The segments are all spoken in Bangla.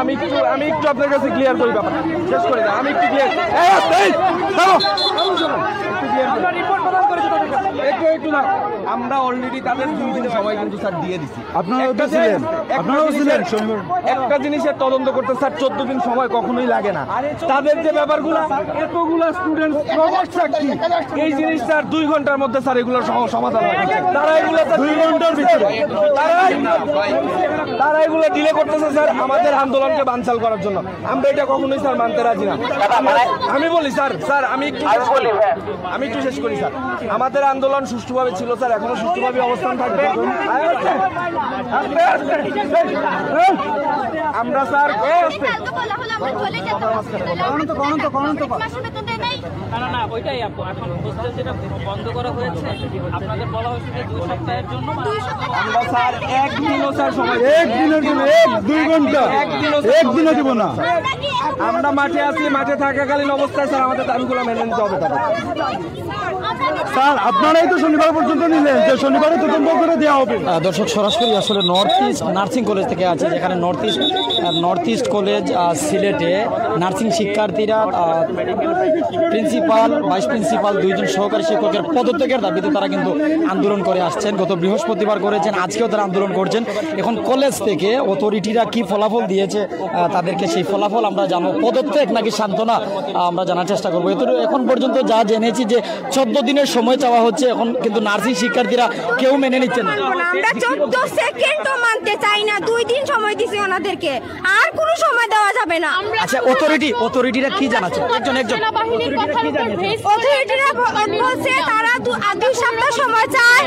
আমি একটু আপনার কাছে ক্লিয়ার করি ব্যাপার শেষ করে দেন আমি একটু ক্লিয়ার একটু না আমরা অলরেডি তাদের 2 দিন সময় কিন্তু স্যার দিয়ে দিছি আপনারাও ছিলেন একটা জিনিসের তদন্ত করতে স্যার 14 দিন সময় কখনোই লাগে না তাদের যে ব্যাপারগুলো এতগুলা স্টুডেন্ট সাক্ষী এই জিনিস স্যার 2 ঘন্টার মধ্যে স্যার এগুলোর সমাধান হয় তারা এগুলো 2 ঘন্টার ভিতরে তারা এগুলো ডিলে করতেছে স্যার আমাদের আন্দোলনকে বানচাল করার জন্য আমরা এটা কখনোই স্যার মানতে রাজি না আমি বলি স্যার আমি একটু শেষ করি স্যার আমাদের আন্দোলন সুষ্ঠুভাবে ছিল স্যার এখনো সুষ্ঠুভাবে অবস্থান থাকবে আমরা স্যার না ওইটাই এখন হোস্টেল যেটা বন্ধ করা হয়েছে আপনাদের বলা হয়েছে যে 2 সপ্তাহের জন্য আমরা স্যার একদিনও স্যার সময় একদিনের জন্য 2 ঘন্টা একদিনও দিব না আমরা মাঠে আছি মাঠে থাকাকালীন অবস্থায় স্যার আমাদের দাবিগুলো মেনে নিতে হবে স্যার আপনারাই তো শনিবার পর্যন্ত নিলেন যে শনিবারে তদন্ত করে দেওয়া হবে। দর্শক সরাসরি আসলে নর্থ ইস্ট নার্সিং কলেজ থেকে আছে যেখানে নর্থ ইস্ট কলেজ সিলেটে নার্সিং শিক্ষার্থীরা প্রিন্সিপাল ভাইস প্রিন্সিপাল 2 জন সহকারী শিক্ষকের পদত্যাগের দাবিতে তারা কিন্তু আন্দোলন করে আসছেন গত বৃহস্পতিবার করেছেন আজকেও তারা আন্দোলন করছেন এখন কলেজ থেকে অথরিটিরা কি ফলাফল দিয়েছে তাদেরকে সেই ফলাফল আমরা জানবো পদত্যাগ নাকি সান্ত্বনা আমরা জানার চেষ্টা করবো এখন পর্যন্ত যা জেনেছি যে 14 দিনের সময় চাওয়া হচ্ছে এখন কিন্তু নার্সিং শিক্ষার্থীরা কেউ মেনে নিচ্ছেন না আমরা 14 সেকেন্ডও মানতে চাই না 2 দিন সময় দিছি ওনাদেরকে আর কোনো সময় দেওয়া যাবে না আচ্ছা অথরিটিরা কি জানাচ্ছে একজন অথরিটিরা বলছে তারা 2 সপ্তাহ সময় চায়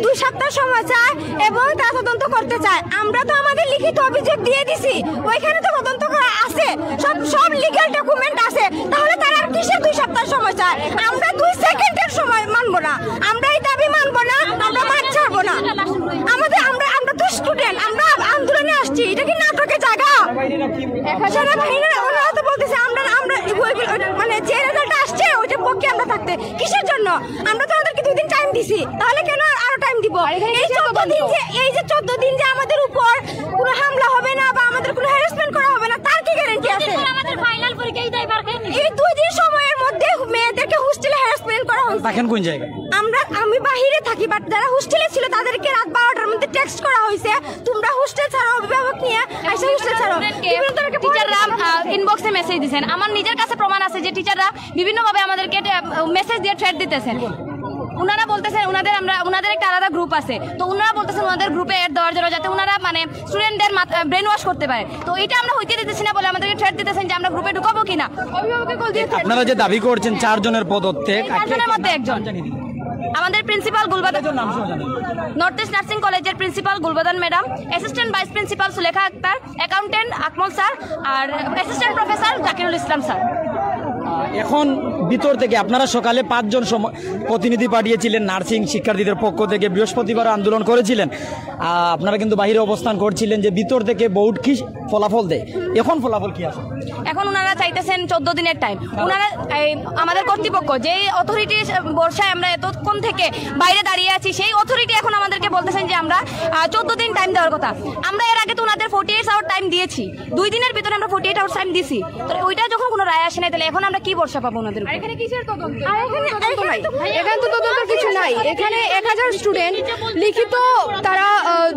2 সপ্তাহ সময় চায় এবং তা তদন্ত করতে চায় আমরা তো আমাদের লিখিত অভিযোগ দিয়ে দিছি ওইখানে তো তদন্ত করা আছে সব লিগ্যাল ডকুমেন্ট আছে তাহলে তারা আর কিসের 2 সপ্তাহ সময় চায় আমরা 2 সেকেন্ডের সময় মানবো না আমরা এই দাবি মানবো না আমরা মাঠ ছাড়বো না আমরা তো স্টুডেন্ট আমরা আন্দোলনে আসছি এটা কি নাটকের জায়গা ওনারা তো বলতেছে আমরা মানে যে রেজাল্ট আসছে ওইটার পক্ষে আমরা থাকতে কিসের জন্য আমরা তো আমাদেরকে 2 দিন টাইম দিছি তাহলে কেন আরো টাইম দিব এই যে 14 দিন যে আমাদের উপর কোনো হামলা হবে না বা আমাদের কোনো হ্যারাসমেন্ট করা হবে না তার কি গ্যারান্টি আছে আমাদের ফাইনাল পরীক্ষায় এই 2 দিন সময়ের মধ্যে মেয়েদেরকে হোস্টেলে হ্যারাসমেন্ট করা হয়েছে দেখেন কোন জায়গায় আমি বাইরে থাকি বাট যারা হোস্টেলে ছিল তাদেরকে রাত 12টার মধ্যে টেক্সট করা হয়েছে তোমরা হোস্টেল ছাড়ো অভিভাবক নিয়ে আইসা হোস্টেল ছাড়ো টিচাররা ইনবক্সে মেসেজ দিয়েছেন আমার নিজের কাছে প্রমাণ আছে যে টিচাররা বিভিন্নভাবে আমাদেরকে মেসেজ দিয়ে থ্রেট দিতেছেন উনারা বলতেছেন উনাদের একটা আলাদা গ্রুপ আছে তো উনারা বলতেছেন ওনাদের গ্রুপে অ্যাড দেওয়ার জন্য যাতে উনারা মানে স্টুডেন্টদের ব্রেন ওয়াশ করতে পারে তো এটা আমরা হইতে দিতেছি না বলে আমাদেরকে থ্রেট দিতেছেন যে আমরা গ্রুপে ঢুকাবো কিনা অভিভাবককে কল দিয়ে আপনারা যে দাবি করছেন 4 জনের পদত্যাগ 4 জনের মধ্যে একজন আমাদের principal Gulbadan north east nursing কলেজের principal Gulbadan madam assistant vice principal Sulekha Akhtar accountant Akmal sir আর assistant professor Zakirul Islam sir এখন ভিতর থেকে আপনারা সকালে 5 জন প্রতিনিধি পাঠিয়েছিলেন নার্সিং শিক্ষার্থীদের পক্ষ থেকে বৃহস্পতিবার আন্দোলন করেছিলেন আপনারা কিন্তু বাইরে অবস্থান করছিলেন যে ভিতর থেকে বোর্ড কি ফলাফল দেয় এখন ফলাফল কি আছে এখন ওনারা চাইতেছেন 14 দিনের টাইম ওনারা আমাদের কর্তৃপক্ষ যে অথরিটি বর্ষায় আমরা এতক্ষণ থেকে বাইরে দাঁড়িয়ে আছি সেই অথরিটি এখন আমাদেরকে বলতেছেন যে আমরা 14 দিন টাইম দেওয়ার কথা আমরা এর আগে তো ওনাদের 48 আওয়ার টাইম দিয়েছি 2 দিনের ভিতরে আমরা 48 আওয়ার টাইম দিছি তো ওইটা যখন কোনো রায় আসে না তাহলে এখন আমরা কি ভরসা পাবো ওনাদের এখানে কিসের তদন্ত এখানে তো তদন্ত কিছু নাই এখানে 1000 স্টুডেন্ট লিখিত তারা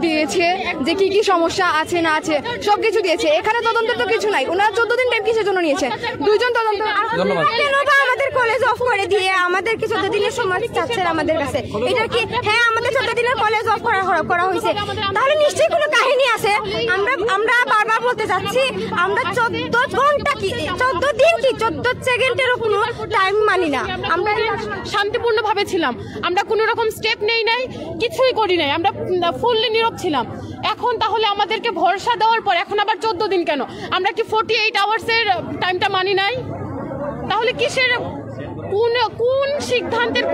দিয়েছে যে কি কি সমস্যা আছে না আছে সবকিছু দিয়েছে এখানে তদন্ত তো কিছু নাই ওনারা 14 দিন টাইম কিসের জন্য নিয়েছে 2 জন তদন্ত কেন বা আমাদের কলেজ অফ করে দিয়ে আমাদেরকে 14 দিনের সময় চাচ্ছে আমাদের কাছে এটা কি হ্যাঁ আমাদের 14 দিনের কলেজ অফ করা হয়েছে তাহলে নিশ্চয়ই কোনো কাহিনী আছে আমরা বারবার বলতে যাচ্ছি আমরা 14 ঘন্টা কি 14 দিন কি 14 সেকেন্ডেরও কোনো টাইম মানি না আমরা শান্তিপূর্ণভাবে ছিলাম আমরা কোনো রকম স্টেপ নেই নাই কিছুই করি নাই আমরা ফুললি নীরব ছিলাম এখন তাহলে আমাদেরকে ভরসা দেওয়ার পর এখন আবার 14 দিন কেন আমরা কি 48 আওয়ার্সের টাইমটা মানি নাই তাহলে কিসের কোন সিদ্ধান্তের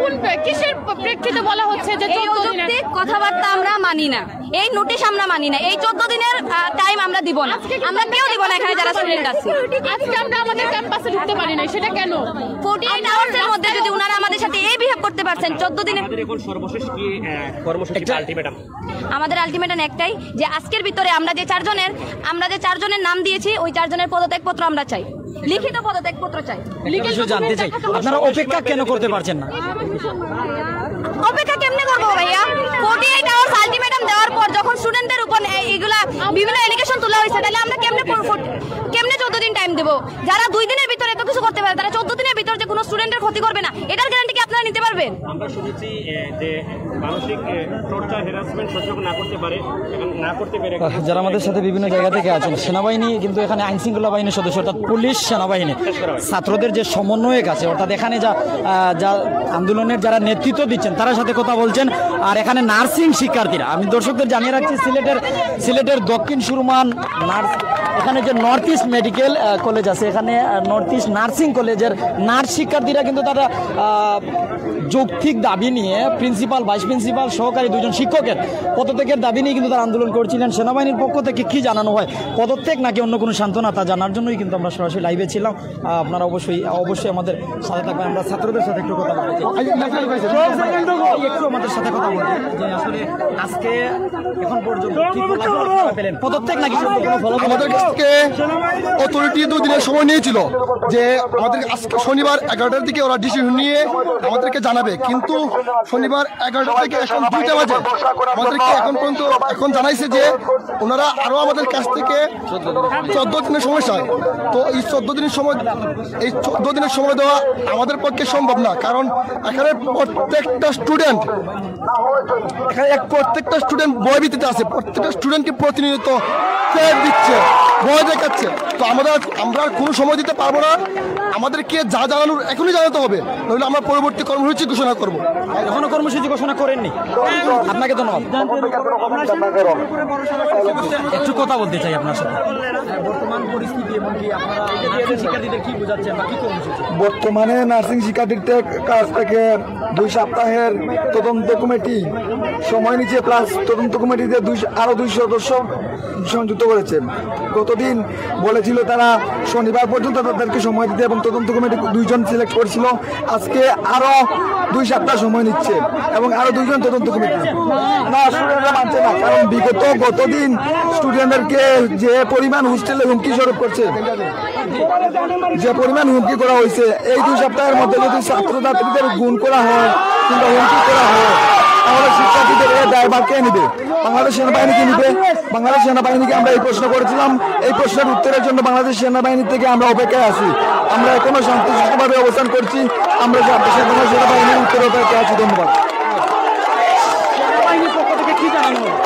কিসের প্রেক্ষিতে বলা হচ্ছে যে এই অযৌক্তিক কথাবার্তা আমরা মানি না, এই নোটিশ আমরা মানি না, এই 14 দিনের টাইম আমরা দিব না, আমরা কেউ দিব না এখানে যারা স্টুডেন্ট আছে। আজকে আমরা আমাদের ক্যাম্পাসে ঢুকতে পারি না, সেটা কেন? 48 আওয়ার্সের মধ্যে যদি উনারা আমাদের সাথে এই বিহেভ করতে পারছেন 14 দিনে। সর্বশেষ কি কর্মসূচি আলটিমেটাম? আমাদের আলটিমেটাম একটাই যে আজকের ভিতরে আমরা যে চারজনের নাম দিয়েছি ওই 4 জনের পদত্যাগপত্র আমরা চাই, লিখিত পদত্যাগপত্র চাই। কিছু জানতে চাই, আপনারা অপেক্ষা কেন করতে পারছেন না? অপেক্ষা কেমনে করবো ভাইয়া? 48 আওয়ার্স আলটিমেটাম দেওয়ার পর যখন স্টুডেন্টদের উপর এগুলা বিভিন্ন এলিগেশন তোলা হয়েছে, তাহলে আমরা কেমনে 14 দিন টাইম দেবো? যারা 2 দিনের ভিতরে এত কিছু করতে পারে তারা 14 দিনের ভিতরে যে কোনো স্টুডেন্টের ক্ষতি করবে না, এটার গ্যারান্টি কি আপনারা নিতে পারবেন? আমরা শুনেছি যে মানসিক টর্চার হ্যারাসমেন্ট সহ্য না করতে পেরে যারা আমাদের সাথে বিভিন্ন জায়গা থেকে আছেন, সেনাবাহিনী কিন্তু এখানে আইন শৃঙ্খলা বাহিনীর সদস্য অর্থাৎ পুলিশ, সেনাবাহিনী, ছাত্রদের যে সমন্বয়ক আছে অর্থাৎ এখানে যা আন্দোলনের যারা নেতৃত্ব দিচ্ছেন তার সাথে কথা বলছেন। আর এখানে নার্সিং শিক্ষার্থীরা, আমি দর্শকদের জানিয়ে রাখছি, সিলেটের দক্ষিণ সুরমান এখানে যে নর্থ ইস্ট মেডিকেল কলেজ আছে, এখানে নর্থ ইস্ট নার্সিং কলেজের নার্স শিক্ষার্থীরা কিন্তু তারা যৌক্তিক দাবি নিয়ে প্রিন্সিপাল, ভাইস প্রিন্সিপাল, সহকারী 2 জন শিক্ষকের পদত্যাগের দাবি নিয়ে কিন্তু তারা আন্দোলন করছিলেন। সেনাবাহিনীর পক্ষ থেকে কি জানানো হয়, পদত্যাগ নাকি অন্য কোনো সান্ত্বনা, তা জানার জন্যই কিন্তু আমরা সরাসরি লাইভে ছিলাম। আপনারা অবশ্যই আমাদের সাথে থাকবেন। আমরা ছাত্রদের সাথে একটু কথা বলছি, একটু আমাদের সাথে কথা বলছি যে আসলে আজকে এখন পর্যন্ত কি পেলেন, পদত্যাগ নাকি আমাদের কাছে অথরিটি 2 দিনের সময় নিয়েছিল যে আমাদের আজকে শনিবার 11টার দিকে ওরা ডিসিশন নিয়ে আমাদেরকে জানাবে, কিন্তু শনিবার 11টা থেকে এখন 2টা বাজে আমাদেরকে এখন জানাইছে যে ওনারা আরো আমাদের কাছ থেকে 14 দিনের সময় চায়। তো এই 14 দিনের সময় দেওয়া আমাদের পক্ষে সম্ভব না, কারণ এখানে প্রত্যেকটা স্টুডেন্ট ভয়ভীতিতে আছে, প্রত্যেকটা স্টুডেন্টকে প্রতিনিয়ত প্রেয়ার দিচ্ছে, ভয় দেখাচ্ছে। তো আমরা কোনো সময় দিতে পারবো না, আমাদেরকে যা জানানোর এখনই জানাতে হবে, নইলে আমরা পরবর্তী কর্মসূচি ঘোষণা করবো। এখনো কর্মসূচি ঘোষণা করেননি, আপনাকে ধন্যবাদ। একটু কথা বলতে চাই আপনার সাথে, বর্তমান পরিস্থিতি এমনকি আপনারা শিক্ষার্থীদের কি বোঝাচ্ছেন বা কি কর্মসূচি? বর্তমানে নার্সিং শিক্ষার্থীদের কাছ থেকে 2 সপ্তাহের তদন্ত কমিটি সময় নিচ্ছে, প্লাস তদন্ত কমিটিতে আরো 2 সদস্য সংযুক্ত করেছে। গতদিন বলেছিল তারা শনিবার পর্যন্ত তাদেরকে সময় দিতে, এবং তদন্ত কমিটি 2 জন সিলেক্ট করেছিল। আজকে আরো 2 সপ্তাহ সময় নিচ্ছে এবং আরো 2 জন তদন্ত কমিটি। না, স্টুডেন্টরা মানছে না, কারণ গতদিন স্টুডেন্টদেরকে যে পরিমাণ হোস্টেলে হুমকি স্বরূপ করছে, যে পরিমাণ হুমকি করা হয়েছে, এই 2 সপ্তাহের মধ্যে যদি ছাত্রছাত্রীদের গুণ করা হয় কিংবা হুমকি করা হয়, তাহলে শিক্ষার্থীদের দায়ভার কে নিবে? বাংলাদেশ সেনাবাহিনীকে নিবে। বাংলাদেশ সেনাবাহিনীকে আমরা এই প্রশ্ন করেছিলাম, এই প্রশ্নের উত্তরের জন্য বাংলাদেশ সেনাবাহিনী থেকে আমরা অপেক্ষায় আছি। আমরা এখনো শান্তিপূর্ণভাবে অবস্থান করছি, আমরা সেনাবাহিনীর উত্তরের অপেক্ষায় আছি। ধন্যবাদ। সেনাবাহিনীর পক্ষ থেকে কি জানানো হলো?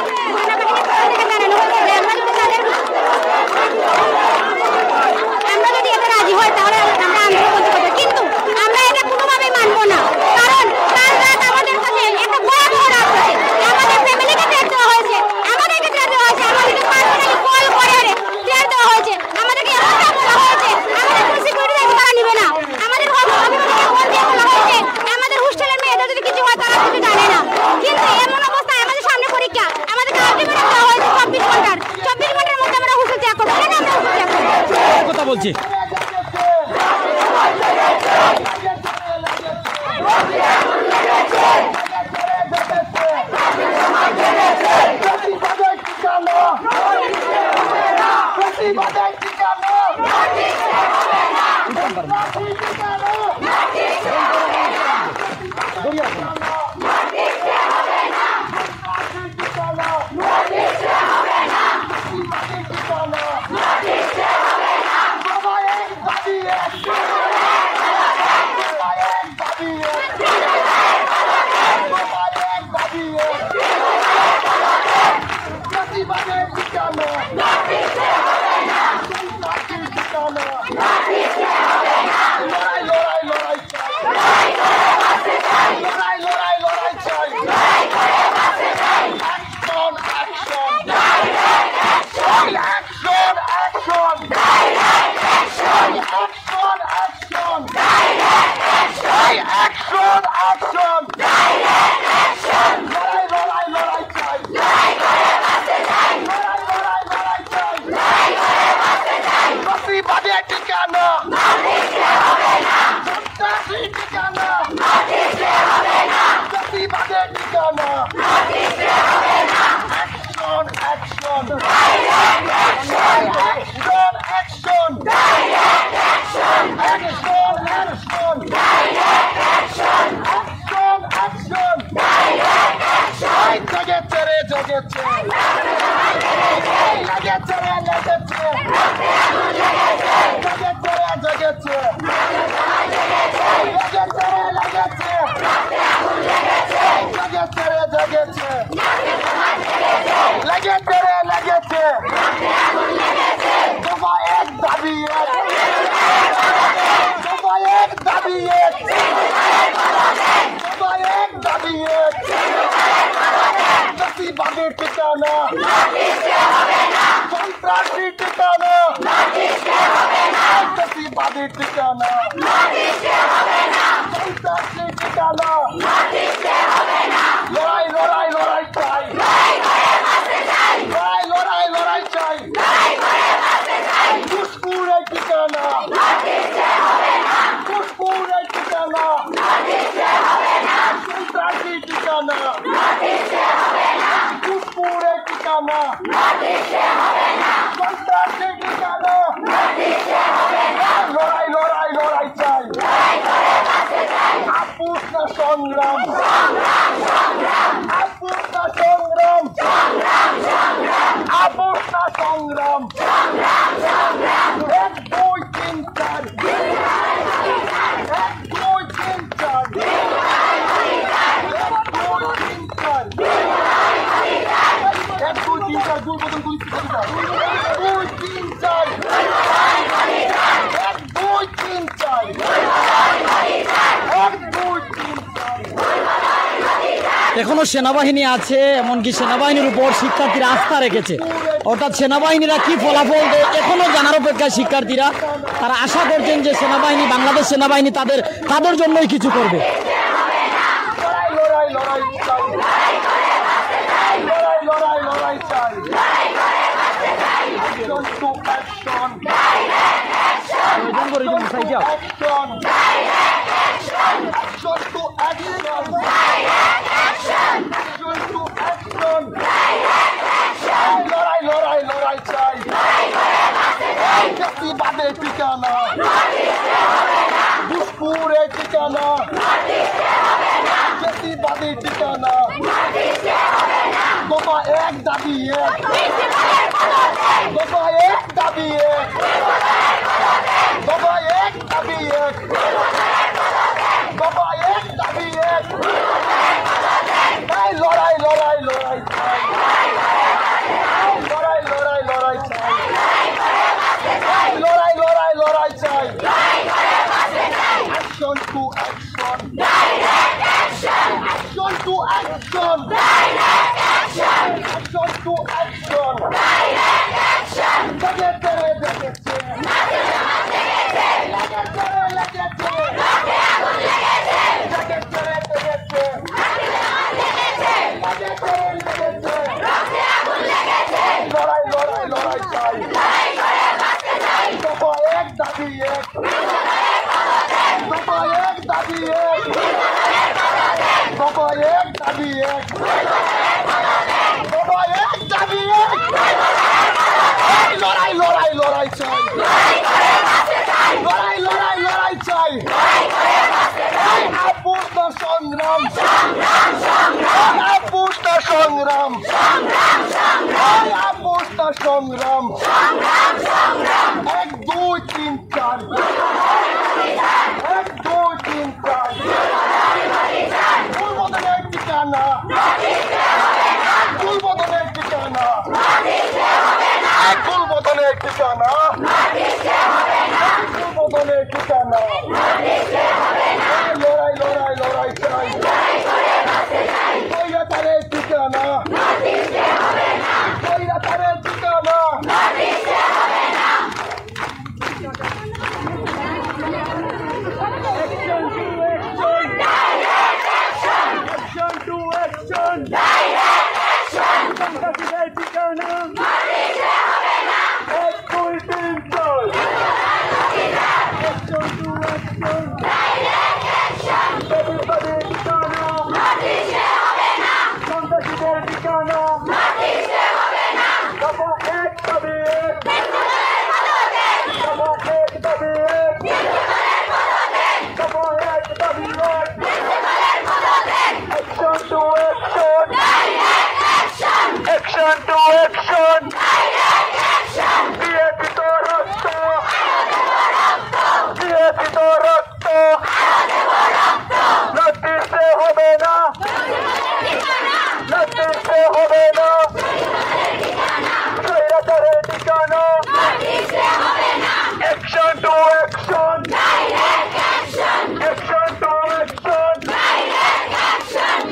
আমরা যদি এতে রাজি হই তাহলে আমরা আন্দোলন করতে পারবো, কিন্তু আমরা এটা কোনোভাবেই মানবো না, কারণ তার রাত আমাদের কাছে একটা ভয়াবহ রাত আছে। আমাদের ফ্যামিলিকে ট্রেড দেওয়া হয়েছে, আমাদেরকে ট্রেড দেওয়া হয়েছে, আমাদেরকে পার্সোনালি কল করে ট্রেড দেওয়া হয়েছে, আমাদেরকে এমনটা বলা হয়েছে আমাদের কোনো সিকিউরিটি তারা নিবে না, আমাদের বলা হয়েছে আমাদের হোস্টেলের মেয়েদের যদি কিছু হয় তারা কিছু জানে না। কিন্তু এমন অবস্থায় আমাদের সামনে পরীক্ষা, আমাদেরকে আলটিমেটাম দেওয়া হয়েছে 24 ঘন্টার মধ্যে আমরা হোস্টেল ত্যাগ করবো, সেটা আমরা হোস্টেল ত্যাগ করবো। কথা বলছি, Action! ঠিকানা সন্ত্রাসী ঠিকানা জাতিবাদের ঠিকানা action action action action action action জগেছে রে জগেছে লেগেছে রে লেগেছে জগেছে রে জগেছে লেগেছে রে লেগেছে জগেছে রে জগেছে লেগেছে রে লেগেছে দফা এক দাবি এক দফা এক দাবি এক দফা এক দাবি এক জাতিবাদের ঠিকানা সন্ত্রাসী ঠিকানা জাতিবাদের ঠিকানা সন্ত্রাসী ঠিকানা লড়াই লড়াই লড়াই চাই লড়াই লড়াই লড়াই চাই পুষ্পুরের ঠিকানা পুষ্পুরের ঠিকানা সন্ত্রাসী ঠিকানা পুষ্পুরের ঠিকানা সন্ত্রাসী ঠিকানা লড়াই লড়াই লড়াই চাই আপুস না সংগ্রাম আপুস না সংগ্রাম আপুস না সংগ্রাম 1 2 3 4 1 2 3 4 দুই বদল করি দুই তিন চার 1 2 3 4 1 2 3 4 এখনো সেনাবাহিনী আছে, এমনকি সেনাবাহিনীর উপর শিক্ষার্থীরা আস্থা রেখেছে। অর্থাৎ সেনাবাহিনীরা কি ফলাফল দেয় এখনো জানার অপেক্ষায় শিক্ষার্থীরা। তারা আশা করছেন যে সেনাবাহিনী, বাংলাদেশ সেনাবাহিনী তাদের জন্যই কিছু করবে। লড়াই লড়াই চাই লড়াই লড়াই লড়াই চাই action to action action action to action action to action লড়াই লড়াই লড়াই চাই জাতিবাদের ঠিকানা পুষ্পুরের ঠিকানা জাতিবাদের ঠিকানা দফা এক দাবি এক দফা এক দাবি এক দফা এক দাবি এক দফা এক দাবি এক লড়াই লড়াই লড়াই চাই লড়াই লড়াই লড়াই চাই লড়াই লড়াই লড়াই চাই action to action action to action action to action জগেছে রে জগেছে লেগেছে রে লেগেছে জগেছে রে জগেছে লেগেছে রে লেগেছে লড়াই লড়াই লড়াই চাই দফা এক দাবি এক দফা এক দাবি এক দফা এক দাবি এক দফা এক দাবি এক লড়াই লড়াই লড়াই চাই লড়াই লড়াই লড়াই চাই আপুস না সংগ্রাম আপুস না সংগ্রাম আপুস না সংগ্রাম 1 2 3 4 1 2 3 4 ফুলবদনের ঠিকানা ফুলবদনের ঠিকানা ফুলবদনের ঠিকানা ফুলবদনের ঠিকানা লড়াই লড়াই লড়াই চাই তারের ঠিকানা তারের ঠিকানা ঠিকানা প্রতিবাদের ঠিকানা সন্ত্রাসীদের ঠিকানা দফা এক দাবি এক দফা এক দাবি এক দফা এক দাবি এক Action to action! Action to action! BJP to রক্ত! BJP to রক্ত! নটিশে হবে না! নটিশে হবে না! স্বৈরাচারের ঠিকানা! Action to action! Action to action!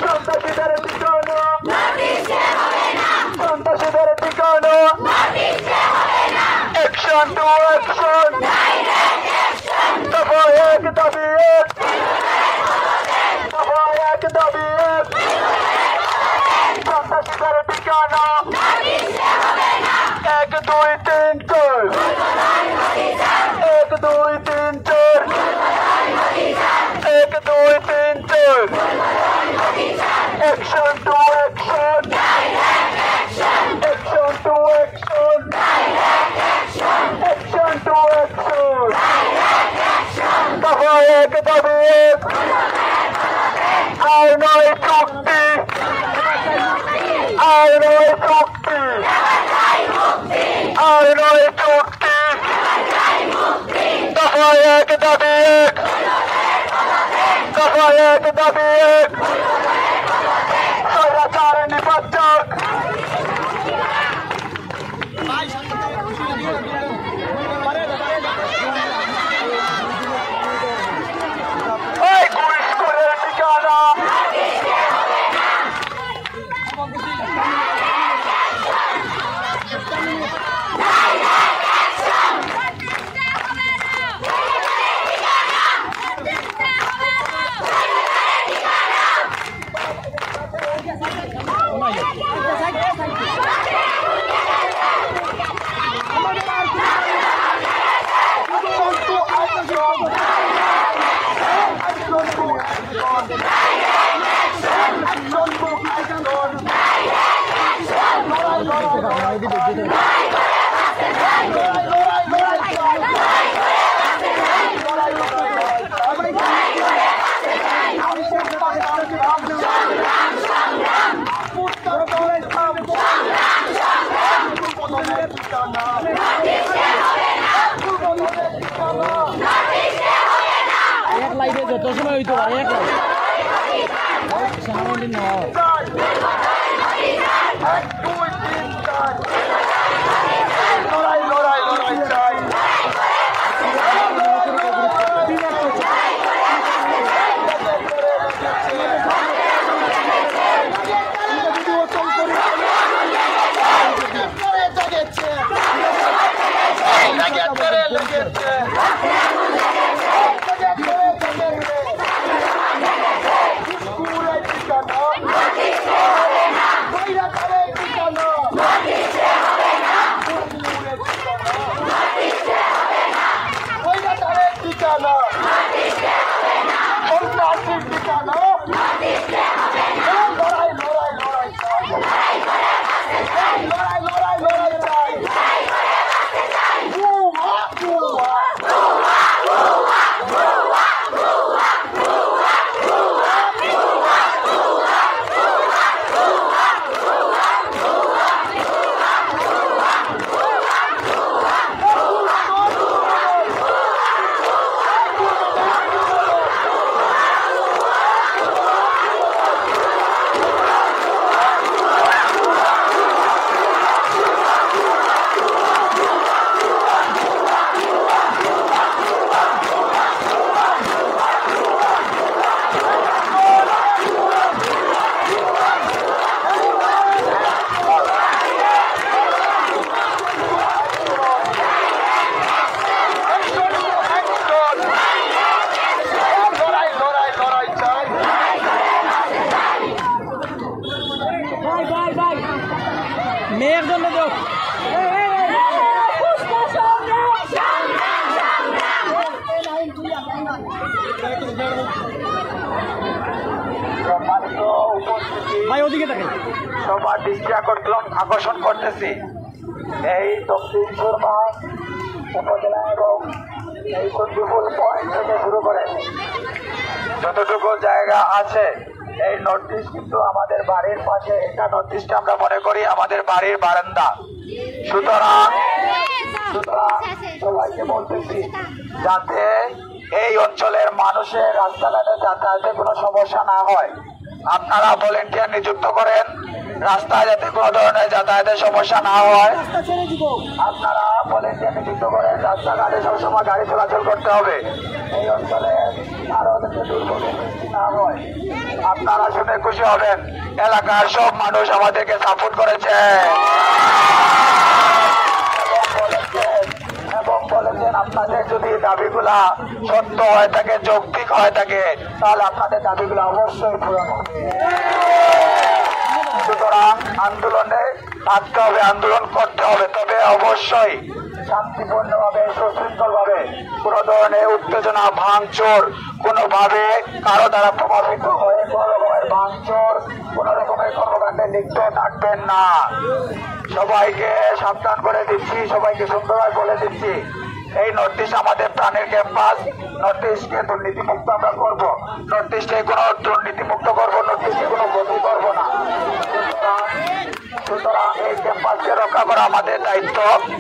সন্ত্রাসীদের ঠিকানা সন্ত্রাসীদের ঠিকানা অ্যাকশন টু অ্যাকশন দফা এক দাবি এক দফা এক দাবি এক সন্ত্রাসীদের ঠিকানা 1 2 3 4 1 2 3 4 1 2 3 4 Action to action! Action to action! Action to action! দফা এক দাবি এক আর নয় চুক্তি আর নয় চুক্তি আর নয় চুক্তি দফা এক দাবি এক দফা এক দাবি এক স্বৈরাচার নিপাতক ওই ঘুষখোরের ঠিকানা এক লাইভে যত সময় হইতো পারে এক লাইভ সেনাবাহিনী নেওয়া হয় লড়াই লড়াই লড়াই চাই সম্মানিত উপস্থিতি সবার দৃষ্টি আকর্ষণ করতেছি এই দক্ষিণ সুরমা উপজেলা এবং এই সন্দিপুর পয়েন্ট থেকে শুরু করে যতটুকু জায়গা আছে এই নর্থ ইস্ট কিন্তু আমাদের বাড়ির পাশে, এটা নর্থ ইস্ট আমরা মনে করি আমাদের বাড়ির বারান্দা। সুতরাং সবাইকে বলতেছি যাতে এই অঞ্চলের মানুষের রাস্তাঘাটে যাতায়াতে কোনো সমস্যা না হয়, আপনারা ভলেন্টিয়ার নিযুক্ত করেন, রাস্তায় যাতে কোনো ধরনের যাতায়াতের সমস্যা না হয় আপনারা ভলেন্টিয়ার নিযুক্ত করেন। রাস্তাঘাটে সবসময় গাড়ি চলাচল করতে হবে, এই অঞ্চলে আরো যাতে দুর্ভোগের সৃষ্টি না হয়। আপনারা শুনে খুশি হবেন, এলাকার সব মানুষ আমাদেরকে সাপোর্ট করেছে এবং বলেছেন আপনাদের যদি দাবিগুলা সত্য হয়ে থাকে, যৌক্তিক হয়ে থাকে, তাহলে আপনাদের দাবিগুলো অবশ্যই পূরণ হবে। সুতরাং আন্দোলনে থাকতে হবে, আন্দোলন করতে হবে, তবে অবশ্যই শান্তিপূর্ণভাবে, সুশৃঙ্খলভাবে, কোনো ধরনের উত্তেজনা, ভাঙচুর কোনোভাবে কারো দ্বারা প্রভাবিত হয়ে কোনো রকমের ভাঙচুর, কোনো রকমের কর্মকাণ্ডে লিপ্ত থাকবেন না। সবাইকে সাবধান করে দিচ্ছি, সবাইকে সুন্দরভাবে বলে দিচ্ছি, এই নর্থ ইস্ট আমাদের প্রাণের ক্যাম্পাস। নর্থ ইস্টকে দুর্নীতিমুক্ত আমরা করবো, নর্থ ইস্টে কোনো দুর্নীতিমুক্ত করবো, নর্থ ইস্টে কোনো ক্ষতি করবো না। সুতরাং এই ক্যাম্পাসকে রক্ষা করা আমাদের দায়িত্ব,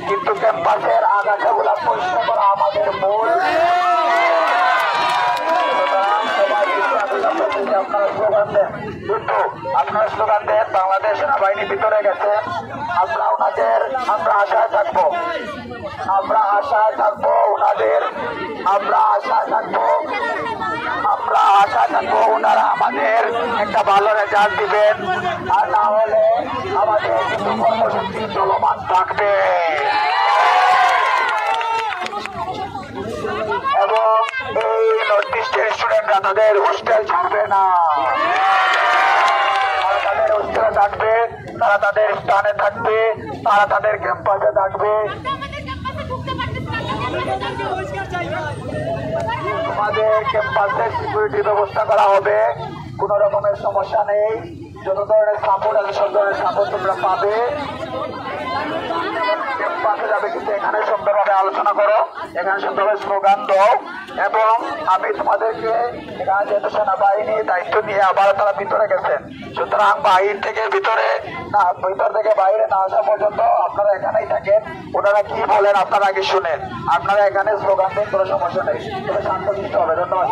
কিন্তু ক্যাম্পাসের আগাছাগুলা পরিষ্কার করা আমাদের মূল। আপনারা স্লোগান দেন, কিন্তু আপনারা স্লোগান দেন, বাংলাদেশ সেনাবাহিনী ভিতরে গেছে, আমরা আশায় থাকবো, আমরা আশায় থাকবো ওনারা আমাদের একটা ভালো রেজাল্ট দিবেন, আর না হলে আমাদের কিন্তু কর্মসূচি চলমান থাকবে এবং এই নর্থ ইস্টের স্টুডেন্টরা তাদের হোস্টেল ছাড়বে না, তাদের হোস্টেলে থাকবে, তারা তাদের স্থানে থাকবে, তারা তাদের ক্যাম্পাসে থাকবে। আমাদের ক্যাম্পাসে সিকিউরিটি ব্যবস্থা করা হবে, কোন রকমের সমস্যা নেই, যত ধরনের সাপোর্ট আছে সব ধরনের সাপোর্ট তোমরা পাবে। ক্যাম্পাসে যাবে কিন্তু এখানে সুন্দরভাবে আলোচনা করো, এখানে সুন্দরভাবে স্লোগান দাও, এবং আমি তোমাদেরকে এখানে যেহেতু সেনাবাহিনী দায়িত্ব নিয়ে আবার তারা ভিতরে গেছেন, সুতরাং বাহির থেকে ভিতরে না, ভিতর থেকে বাইরে না আসা পর্যন্ত আপনারা এখানেই থাকেন, ওনারা কি বলেন আপনারা আগে শুনেন, আপনারা এখানে স্লোগান দেন, কোনো সমস্যা নেই, তবে শান্তশিষ্ট হবে। ধন্যবাদ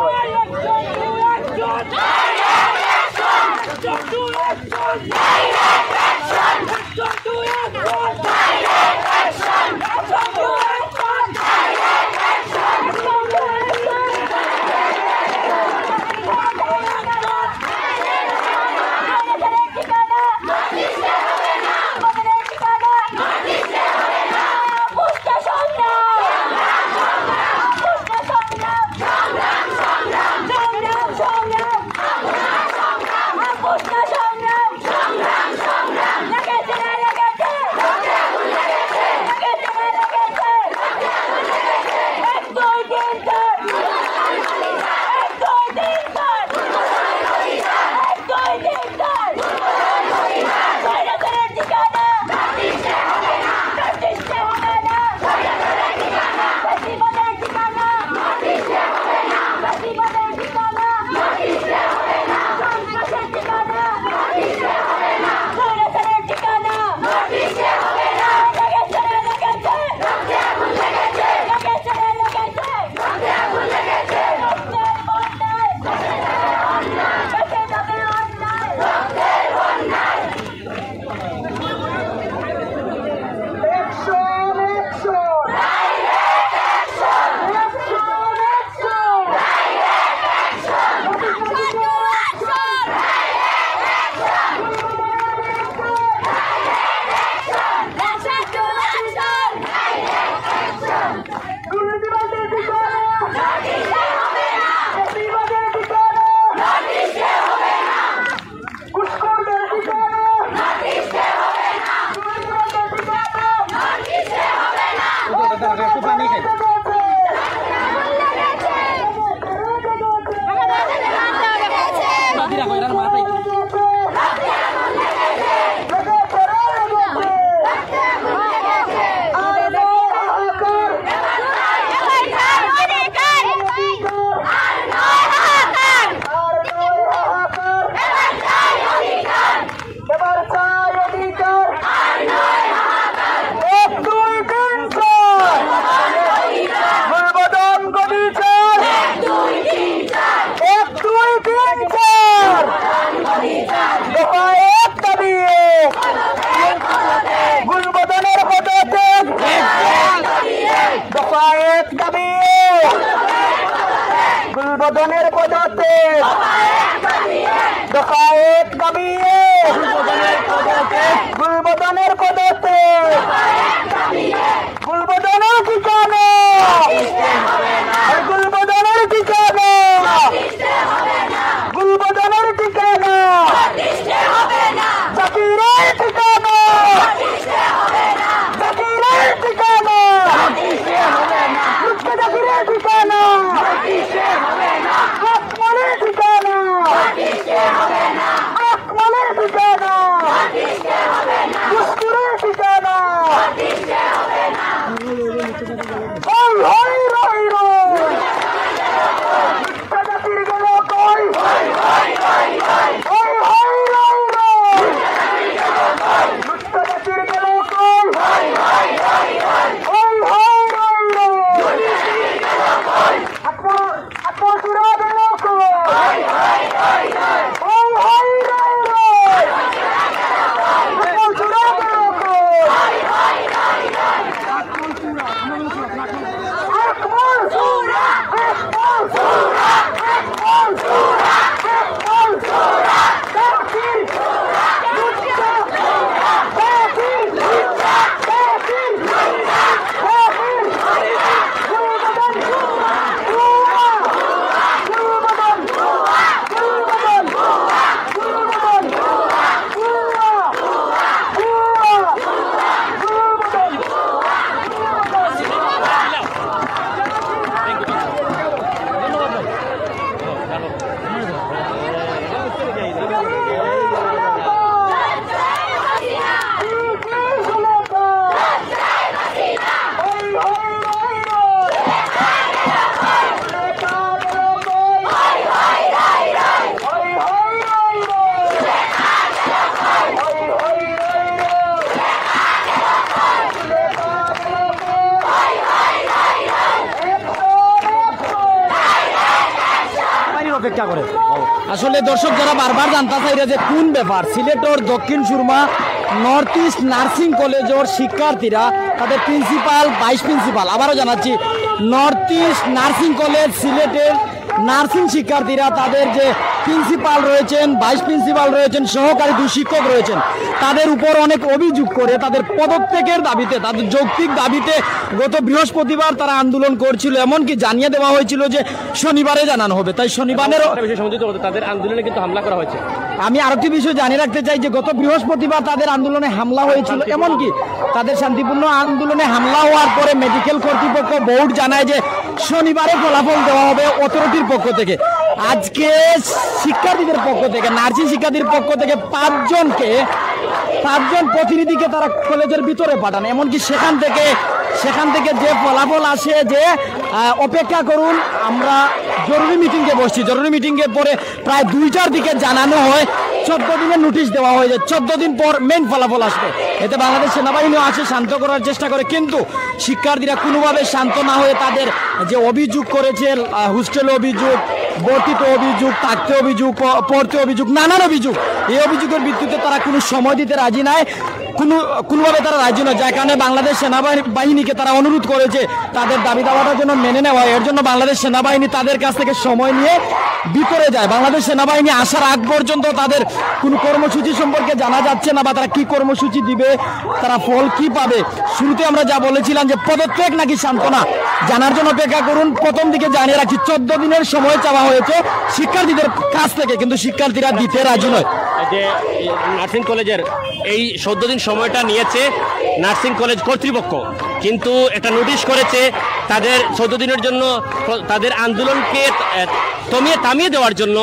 সংগ্রাম গুলবদনের পদতে দফা এক দাবি গুলবদনের পদতে গুলবদনের ঠিকানা গুলবদনের ঠিকানা গুলবদনের ঠিকানা জাকিরের ঠিকানা জাকিরের ঠিকানা লুৎফে জাকিরের ঠিকানা আকমলের ঠিকানা আকমলের ঠিকানা দুষ্টুরের ঠিকানা ওই হই রই রই লুৎফে জাকির গেল কই ওই হই রই রই লুৎফে জাকির গেল কই ওই হই রই রই আকমল সুরা গেল কই ওই হই রই রই আকমল সুরা গেল কই আকমল সুরা জাকির অপেক্ষা করে আসলে দর্শক যারা বারবার জানতে চাইরে যে কোন ব্যাপার সিলেটর Dakshin Surma north east nursing কলেজের শিক্ষার্থীরা তাদের প্রিন্সিপাল ভাইস প্রিন্সিপাল আবারও জানাচ্ছি নর্থ ইস্ট নার্সিং কলেজ সিলেটের নার্সিং শিক্ষার্থীরা তাদের যে প্রিন্সিপাল রয়েছেন ভাইস প্রিন্সিপাল রয়েছেন সহকারী দুই শিক্ষক রয়েছেন তাদের উপর অনেক অভিযোগ করে তাদের পদত্যাগের দাবিতে তাদের যৌক্তিক দাবিতে গত বৃহস্পতিবার তারা আন্দোলন করছিল এমনকি জানিয়ে দেওয়া হয়েছিল যে শনিবারে জানানো হবে তাই শনিবারের তাদের আন্দোলনে কিন্তু হামলা করা হয়েছে আমি আরেকটি বিষয় জানিয়ে রাখতে চাই যে গত বৃহস্পতিবার তাদের আন্দোলনে হামলা হয়েছিল এমনকি তাদের শান্তিপূর্ণ আন্দোলনে হামলা হওয়ার পরে মেডিকেল কর্তৃপক্ষ বোর্ড জানায় যে শনিবারে ফলাফল দেওয়া হবে অথরিটির পক্ষ থেকে আজকে শিক্ষার্থীদের পক্ষ থেকে নার্সিং শিক্ষার্থীর পক্ষ থেকে পাঁচজন প্রতিনিধিকে তারা কলেজের ভিতরে পাঠান এমনকি সেখান থেকে যে ফলাফল আসে যে অপেক্ষা করুন আমরা জরুরি মিটিংয়ে বসছি জরুরি মিটিংয়ের পরে প্রায় 2টার দিকে জানানো হয় 14 দিনের নোটিশ দেওয়া হয়েছে 14 দিন পর মেইন ফলাফল আসবে এতে বাংলাদেশ সেনাবাহিনীও আসে শান্ত করার চেষ্টা করে কিন্তু শিক্ষার্থীরা কোনোভাবে শান্ত না হয়ে তাদের যে অভিযোগ করেছে হোস্টেল অভিযোগ ভর্তিতে অভিযোগ থাকতে অভিযোগ পড়তে অভিযোগ নানান অভিযোগ এই অভিযোগের ভিত্তিতে তারা কোনো সময় দিতে রাজি নয় কোনোভাবে তারা রাজি নয় যার কারণে বাংলাদেশ সেনাবাহিনীকে তারা অনুরোধ করেছে তাদের দাবি দাওয়াটার জন্য মেনে নেওয়া এর জন্য বাংলাদেশ সেনাবাহিনী তাদের কাছ থেকে সময় নিয়ে ভিতরে যায় বাংলাদেশ সেনাবাহিনী আসার আগ পর্যন্ত তাদের কোনো কর্মসূচি সম্পর্কে জানা যাচ্ছে না বা তারা কি কর্মসূচি দিবে তারা ফল কি পাবে শুরুতে আমরা যা বলেছিলাম যে পদত্যাগ নাকি সান্ত্বনা জানার জন্য অপেক্ষা করুন প্রথম দিকে জানিয়ে রাখছি 14 দিনের সময় চাওয়া হয়েছে শিক্ষার্থীদের কাছ থেকে কিন্তু শিক্ষার্থীরা দিতে রাজি নয় যে নার্সিং কলেজের এই 14 দিন সময়টা নিয়েছে নার্সিং কলেজ কর্তৃপক্ষ কিন্তু একটা নোটিশ করেছে তাদের 14 দিনের জন্য তাদের আন্দোলনকে থামিয়ে দেওয়ার জন্য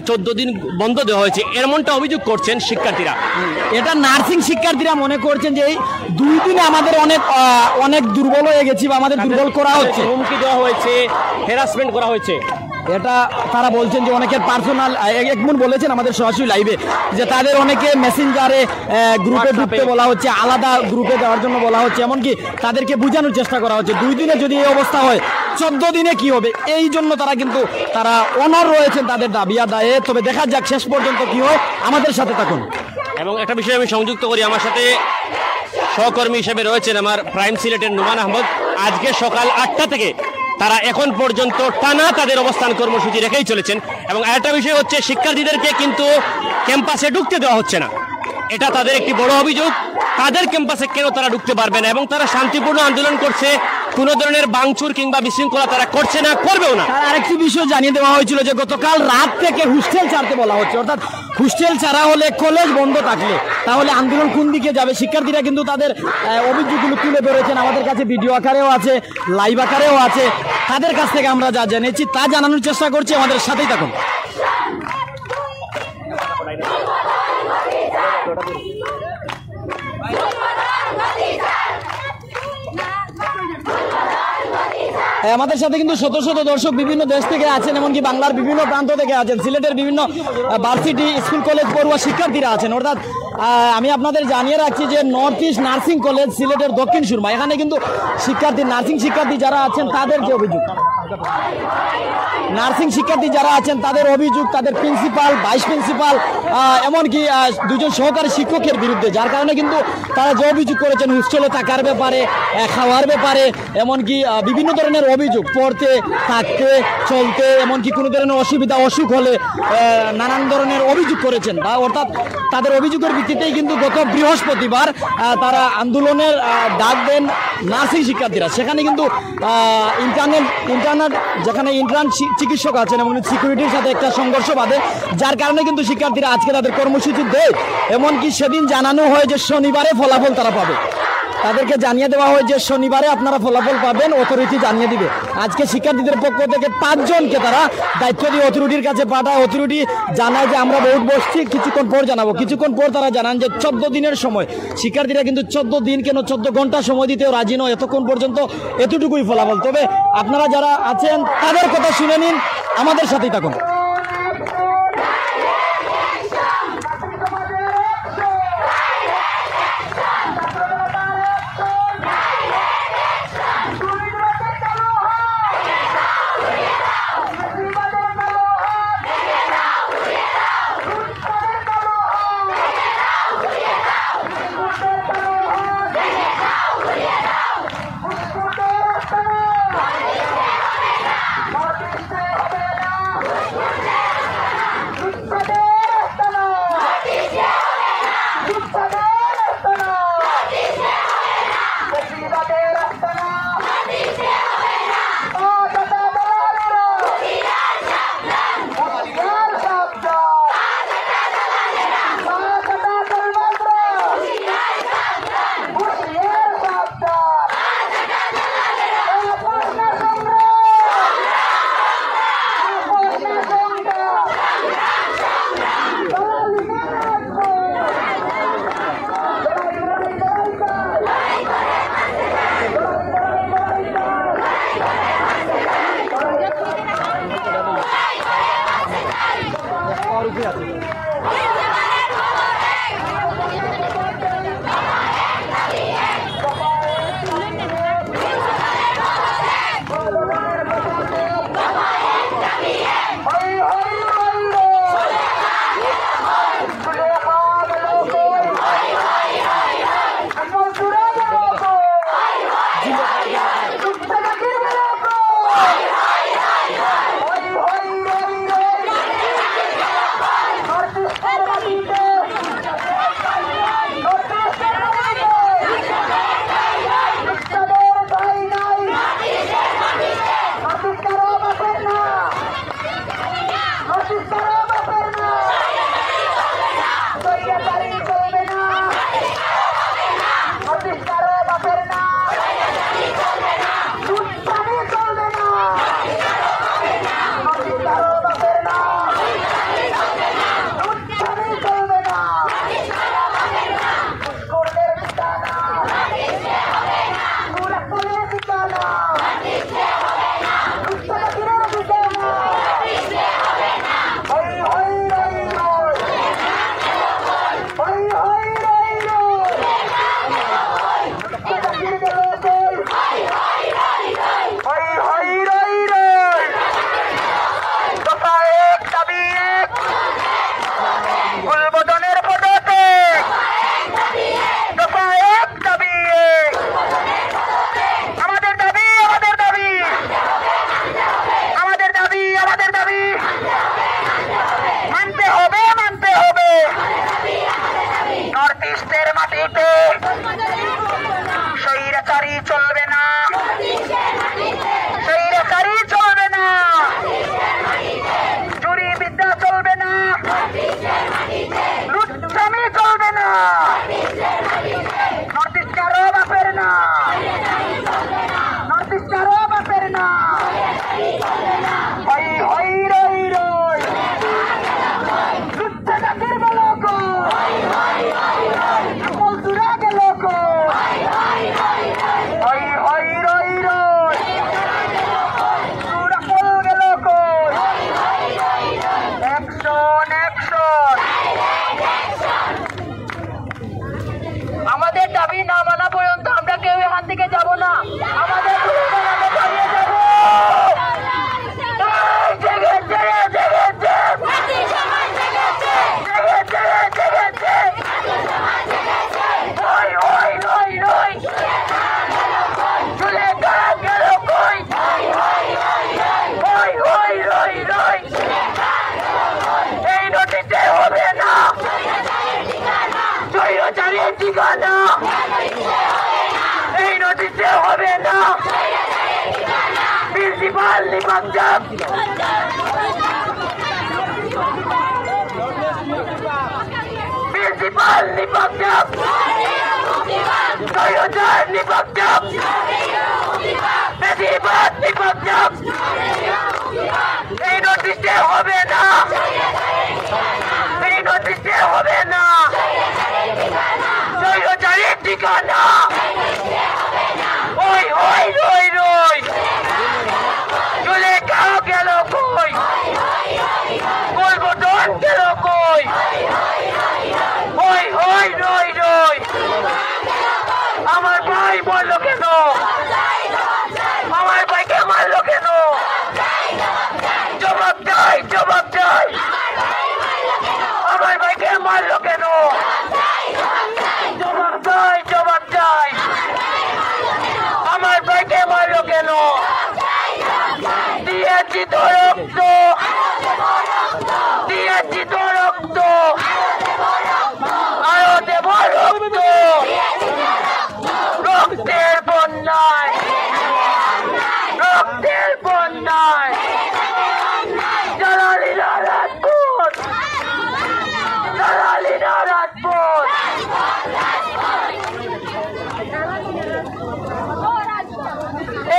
14 দিন বন্ধ দেওয়া হয়েছে এমনটা অভিযোগ করছেন শিক্ষার্থীরা এটা নার্সিং শিক্ষার্থীরা মনে করছেন যে এই 2 দিনে আমাদের অনেক দুর্বল হয়ে গেছি বা আমাদের দুর্বল করা হচ্ছে হুমকি দেওয়া হয়েছে হ্যারাসমেন্ট করা হয়েছে এটা তারা বলছেন যে অনেকের পার্সোনাল একমন বলেছেন আমাদের সরাসরি লাইভে যে তাদের অনেকে মেসেঞ্জারে গ্রুপে ঢুকতে বলা হচ্ছে আলাদা গ্রুপে যাওয়ার জন্য বলা হচ্ছে এমনকি তাদেরকে বোঝানোর চেষ্টা করা হচ্ছে 2 দিনে যদি এই অবস্থা হয় 14 দিনে কি হবে এই জন্য তারা অনড় রয়েছেন তাদের দাবি আদায়ে তবে দেখা যাক শেষ পর্যন্ত কি হয় আমাদের সাথে থাকুন এবং একটা বিষয় আমি সংযুক্ত করি আমার সাথে সহকর্মী হিসেবে রয়েছেন আমার প্রাইম সিলেটের নুমান আহমদ আজকে সকাল 8টা থেকে তারা এখন পর্যন্ত টানা তাদের অবস্থান কর্মসূচি রেখেই চলেছেন। এবং আরেকটা বিষয় হচ্ছে শিক্ষার্থীদেরকে কিন্তু ক্যাম্পাসে ঢুকতে দেওয়া হচ্ছে না, এটা তাদের একটি বড় অভিযোগ। তাদের ক্যাম্পাসে কেন তারা ঢুকতে পারবে না, এবং তারা শান্তিপূর্ণ আন্দোলন করছে, কোনো ধরনের ভাঙচুর কিংবা বিশৃঙ্খলা তারা করছে না, করবেও না। আর আরেকটি বিষয় জানিয়ে দেওয়া হয়েছিল যে গতকাল রাত থেকে হোস্টেল ছাড়তে বলা হচ্ছে, অর্থাৎ হোস্টেল ছাড়া হলে কলেজ বন্ধ থাকলে তাহলে আন্দোলন কোন দিকে যাবে। শিক্ষার্থীরা কিন্তু তাদের অভিযোগগুলো তুলে ধরেছেন, আমাদের কাছে ভিডিও আকারেও আছে, লাইভ আকারেও আছে। তাদের কাছ থেকে আমরা যা জেনেছি তা জানানোর চেষ্টা করছি, আমাদের সাথেই থাকুন। আমাদের সাথে কিন্তু শত শত দর্শক বিভিন্ন দেশ থেকে আছেন, এমনকি বাংলার বিভিন্ন প্রান্ত থেকে আছেন, সিলেটের বিভিন্ন ভার্সিটি, স্কুল, কলেজ পড়ুয়া শিক্ষার্থীরা আছেন। অর্থাৎ আমি আপনাদের জানিয়ে রাখছি যে নর্থ ইস্ট নার্সিং কলেজ সিলেটের দক্ষিণ সুরমা, এখানে কিন্তু শিক্ষার্থী, নার্সিং শিক্ষার্থী যারা আছেন তাদের যে অভিযোগ, নার্সিং শিক্ষার্থী যারা আছেন তাদের অভিযোগ তাদের প্রিন্সিপাল, ভাইস প্রিন্সিপাল, এমনকি দুজন সহকারী শিক্ষকের বিরুদ্ধে, যার কারণে কিন্তু তারা যে অভিযোগ করেছেন হোস্টেলে থাকার ব্যাপারে, খাওয়ার ব্যাপারে, এমনকি বিভিন্ন ধরনের অভিযোগ, পড়তে, থাকতে, চলতে, এমনকি কোনো ধরনের অসুবিধা, অসুখ হলে নানান ধরনের অভিযোগ করেছেন। অর্থাৎ তাদের অভিযোগের ভিত্তিতেই কিন্তু গত বৃহস্পতিবার তারা আন্দোলনের ডাক দেন নার্সিং শিক্ষার্থীরা। সেখানে কিন্তু ইন্টারনাল যেখানে ইন্টার্ন চিকিৎসক আছেন এবং সিকিউরিটির সাথে একটা সংঘর্ষ বাঁধে, যার কারণে কিন্তু শিক্ষার্থীরা আজকে তাদের কর্মসূচি দেয়। এমনকি সেদিন জানানো হয় যে শনিবারে ফলাফল তারা পাবে, তাদেরকে জানিয়ে দেওয়া হয় যে শনিবারে আপনারা ফলাফল পাবেন, অথরিটি জানিয়ে দিবে। আজকে শিক্ষার্থীদের পক্ষ থেকে 5 জনকে তারা দায়িত্ব দিয়ে অথরিটির কাছে পাঠায়। অথরিটি জানায় যে আমরা বহুত বসছি, কিছুক্ষণ পর জানাবো। কিছুক্ষণ পর তারা জানান যে 14 দিনের সময়। শিক্ষার্থীরা কিন্তু 14 দিন কেন 14 ঘন্টা সময় দিতেও রাজি নয়, এতক্ষণ পর্যন্ত এতটুকুই ফলাফল। তবে আপনারা যারা আছেন তাদের কথা শুনে নিন, আমাদের সাথেই থাকুন। মাটিতে স্বৈরাচারী চলবে না, স্বৈরাচারী চলবে না, চুরি বিদ্যা চলবে না, লুচ্ছামি চলবে না, নর্থ ইস্ট কারো বাপের না, নর্থ ইস্ট কারো বাপের না, হই হই রই রই লুচ্ছা জাতির বলক মজদুরা গেল কো, হই হই রই রই সুরাকল গেল কো, অ্যাকশন অ্যাকশন। আমাদের দাবি না মানা পর্যন্ত আমরা কেউ এখান থেকে যাব না, আমাদের দাঁড়িয়ে যাব। এই নদীতে হবে না স্বৈরাচারীর ঠিকানা, এই নদীতে হবে না প্রিন্সিপাল নিপাঞ্জাব, প্রিন্সিপাল নিপাঞ্জাব, স্বৈরাচার নিপাঞ্জাব, বেশিরভাগ নিপাঞ্জাব, এই নদীতে হবে না, এই নদীতে হবে না স্বৈরাচারীর ঠিকানা, ওই ওই রই রই চলে গাও গেল কই, গোলবদন গেল কই, ওই ওই রই রই আমার ভাই বললো কেন, আমার ভাইকে মারলো কেন, জবাব চাই জবাব চাই, আমার ভাইকে মারলো কেন, জবাব চাই জবাব চাই, আমার ভাইকে মারলো কেন, দিয়েছি তো রক্ত, দিয়েছি তো রক্ত, আরো দেব রক্ত, রক্তের বন্যায়, রক্তের বন্যায়, জালালিরা রাজপুত, জালালিরা রাজপুত,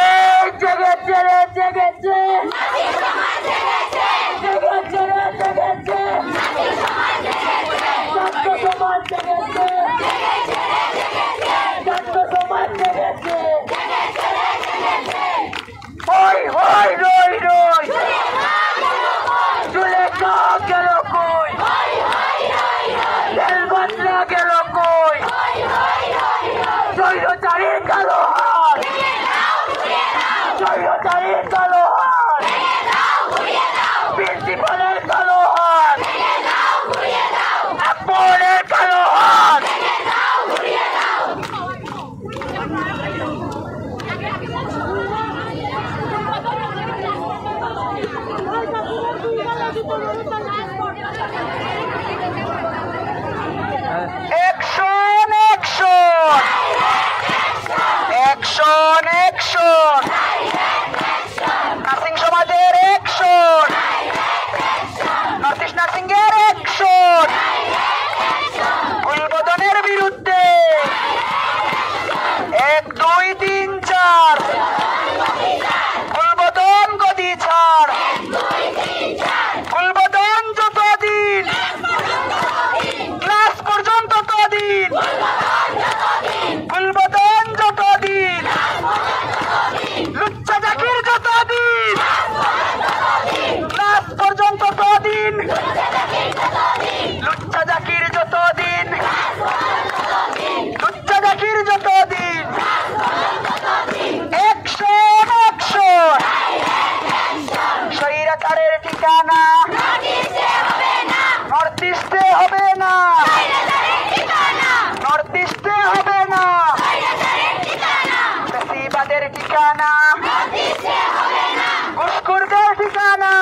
এই জেগেছে রে জেগেছে, জেগেছে রে জেগেছে, ছাত্র সমাজ জেগেছে, ছাত্র সমাজ জেগেছে, হই হই রই রই চলে গেল কই, রেলবাতরা গেল কই, স্বৈরাচারীর কালো হাত, স্বৈরাচারীর কালো হাত, প্রিন্সিপালের কালো হাত, আকবরের কালো হাত, action action, action action, nursing সমাজের অ্যাকশন, নর্থ ইস্ট নার্সিং এর অ্যাকশন, গুলবদনের বিরুদ্ধে 1 2 3 4 গুলবদন গদি ছাড়, গুলবদন যতদিন ক্লাস পর্যন্ত ততদিন, গুলবদন যতদিন, লুচ্ছা জাকির যতদিন ক্লাস পর্যন্ত ততদিন, লুচ্ছা জাকির যতদিন, লুচ্ছা জাকির যতদিন, অ্যাকশন অ্যাকশন, স্বৈরাচারের ঠিকানা নর্থ ইস্টে হবে না, নর্থ ইস্টে হবে না, বেশিরভাগের ঠিকানা, ঘুষখোরদের ঠিকানা,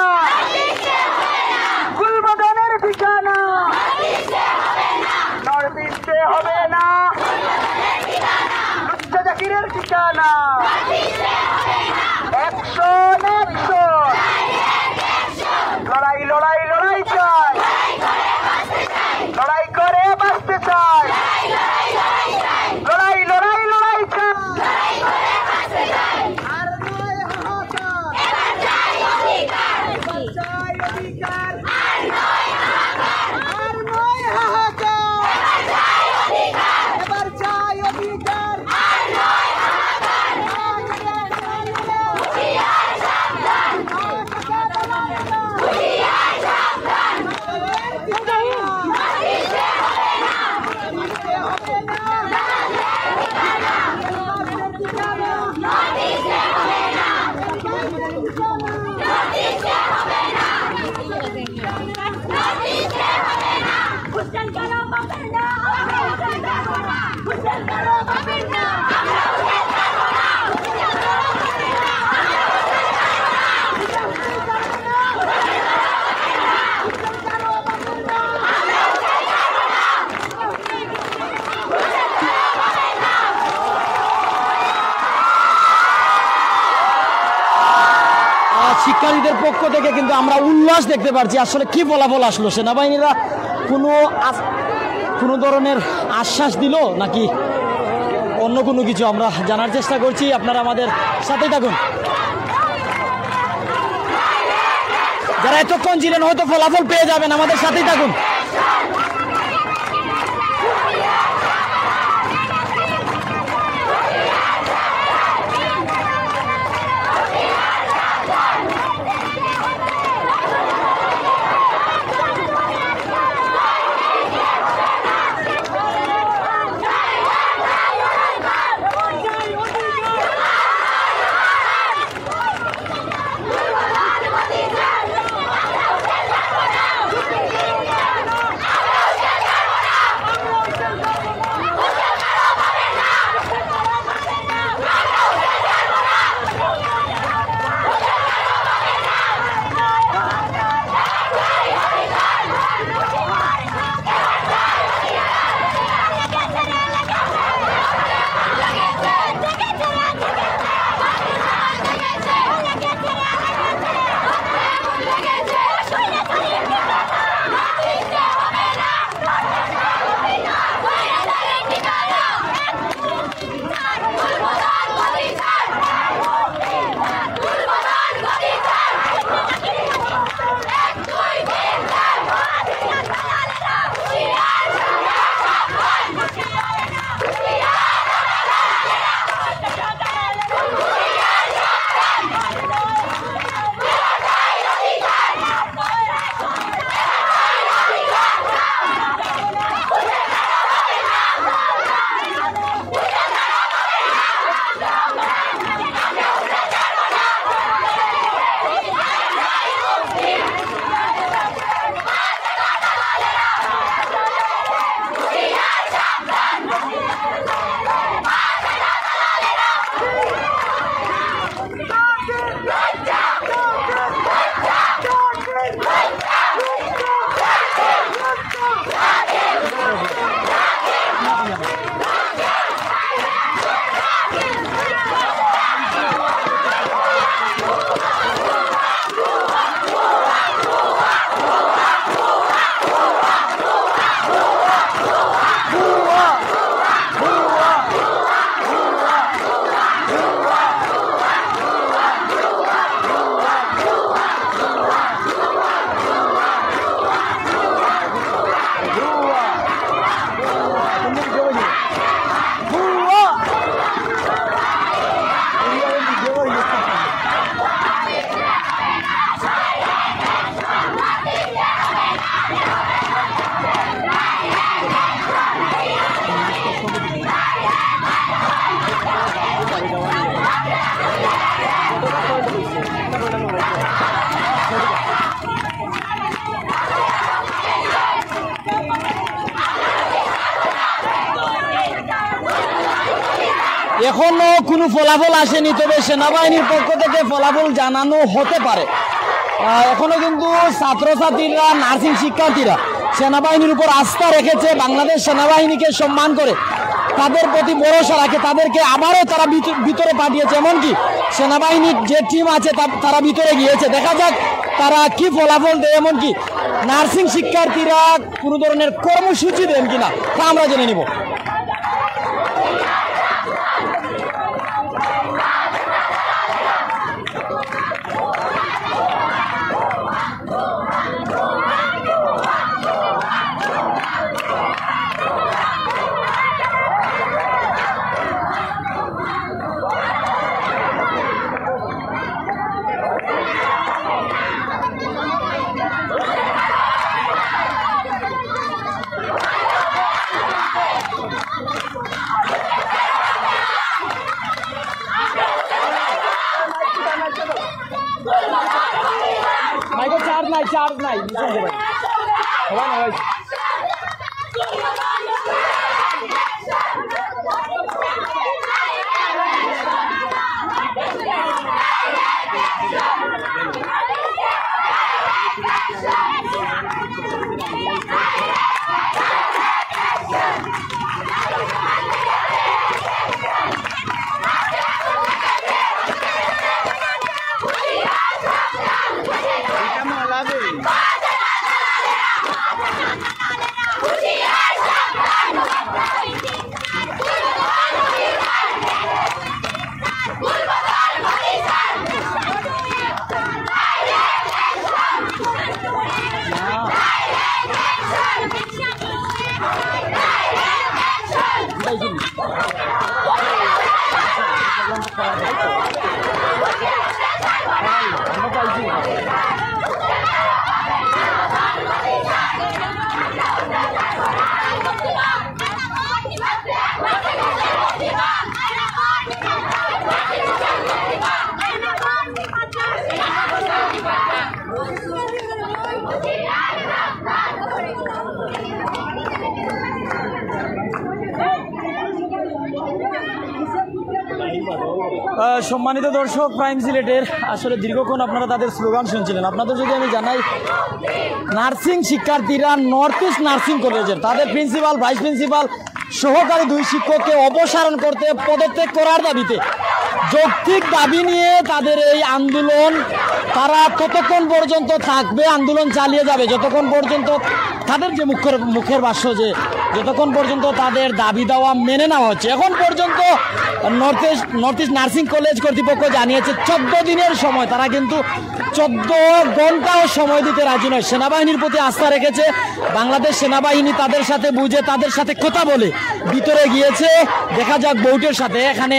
গুলবদনের ঠিকানা নর্থ ইস্টে হবে না। শিক্ষার্থীদের পক্ষ থেকে কিন্তু আমরা উল্লাস দেখতে পাচ্ছি। আসলে কি ফলাফল আসলো, সেনাবাহিনীরা কোনো ধরনের আশ্বাস দিল নাকি অন্য কোনো কিছু, আমরা জানার চেষ্টা করছি। আপনারা আমাদের সাথেই থাকুন। যারা এতক্ষণ ছিলেন হয়তো ফলাফল পেয়ে যাবেন, আমাদের সাথেই থাকুন। এখনো কোনো ফলাফল আসেনি, তবে সেনাবাহিনীর পক্ষ থেকে ফলাফল জানানো হতে পারে। এখনো কিন্তু ছাত্রছাত্রীরা, নার্সিং শিক্ষার্থীরা সেনাবাহিনীর উপর আস্থা রেখেছে, বাংলাদেশ সেনাবাহিনীকে সম্মান করে তাদের প্রতি ভরসা রাখে, তাদেরকে আবারও তারা ভিতরে পাঠিয়েছে। এমনকি সেনাবাহিনীর যে টিম আছে তারা ভিতরে গিয়েছে, দেখা যাক তারা কি ফলাফল দেয়। এমনকি নার্সিং শিক্ষার্থীরা কোনো ধরনের কর্মসূচি দেন কিনা তা আমরা জেনে নিব। চার্জ নাই সম্মানিত দর্শক, প্রাইম সিলেটের আসলে দীর্ঘক্ষণ আপনারা তাদের স্লোগান শুনছিলেন। আপনাদের যদি আমি জানাই, নার্সিং শিক্ষার্থীরা নর্থ ইস্ট নার্সিং কলেজের তাদের প্রিন্সিপাল, ভাইস প্রিন্সিপাল, সহকারী 2 শিক্ষককে অপসারণ করতে, পদত্যাগ করার দাবিতে যৌক্তিক দাবি নিয়ে তাদের এই আন্দোলন তারা ততক্ষণ পর্যন্ত থাকবে, আন্দোলন চালিয়ে যাবে যতক্ষণ পর্যন্ত তাদের যে মুখের ভাষ্য যে যতক্ষণ পর্যন্ত তাদের দাবি দেওয়া মেনে নেওয়া হচ্ছে। এখন পর্যন্ত নর্থ ইস্ট নার্সিং কলেজ কর্তৃপক্ষ জানিয়েছে 14 দিনের সময়, তারা কিন্তু 14 ঘন্টাও সময় দিতে রাজি নয়। সেনাবাহিনীর প্রতি আস্থা রেখেছে। বাংলাদেশ সেনাবাহিনী তাদের সাথে বুঝে, তাদের সাথে কথা বলে ভিতরে গিয়েছে। দেখা যাক বোর্ডের সাথে, এখানে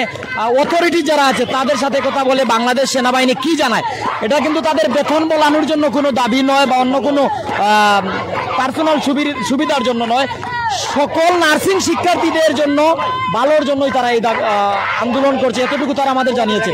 অথরিটি যারা আছে তাদের সাথে কথা বলে বাংলাদেশ সেনাবাহিনী কি জানায়। এটা কিন্তু তাদের বেতন বলানোর জন্য কোনো দাবি নয় বা অন্য কোনো পার্সোনাল সুবিধার জন্য নয়, সকল নার্সিং শিক্ষার্থীদের জন্য, ভালোর জন্যই তারা এই আন্দোলন করছে, এতটুকু তারা আমাদের জানিয়েছে।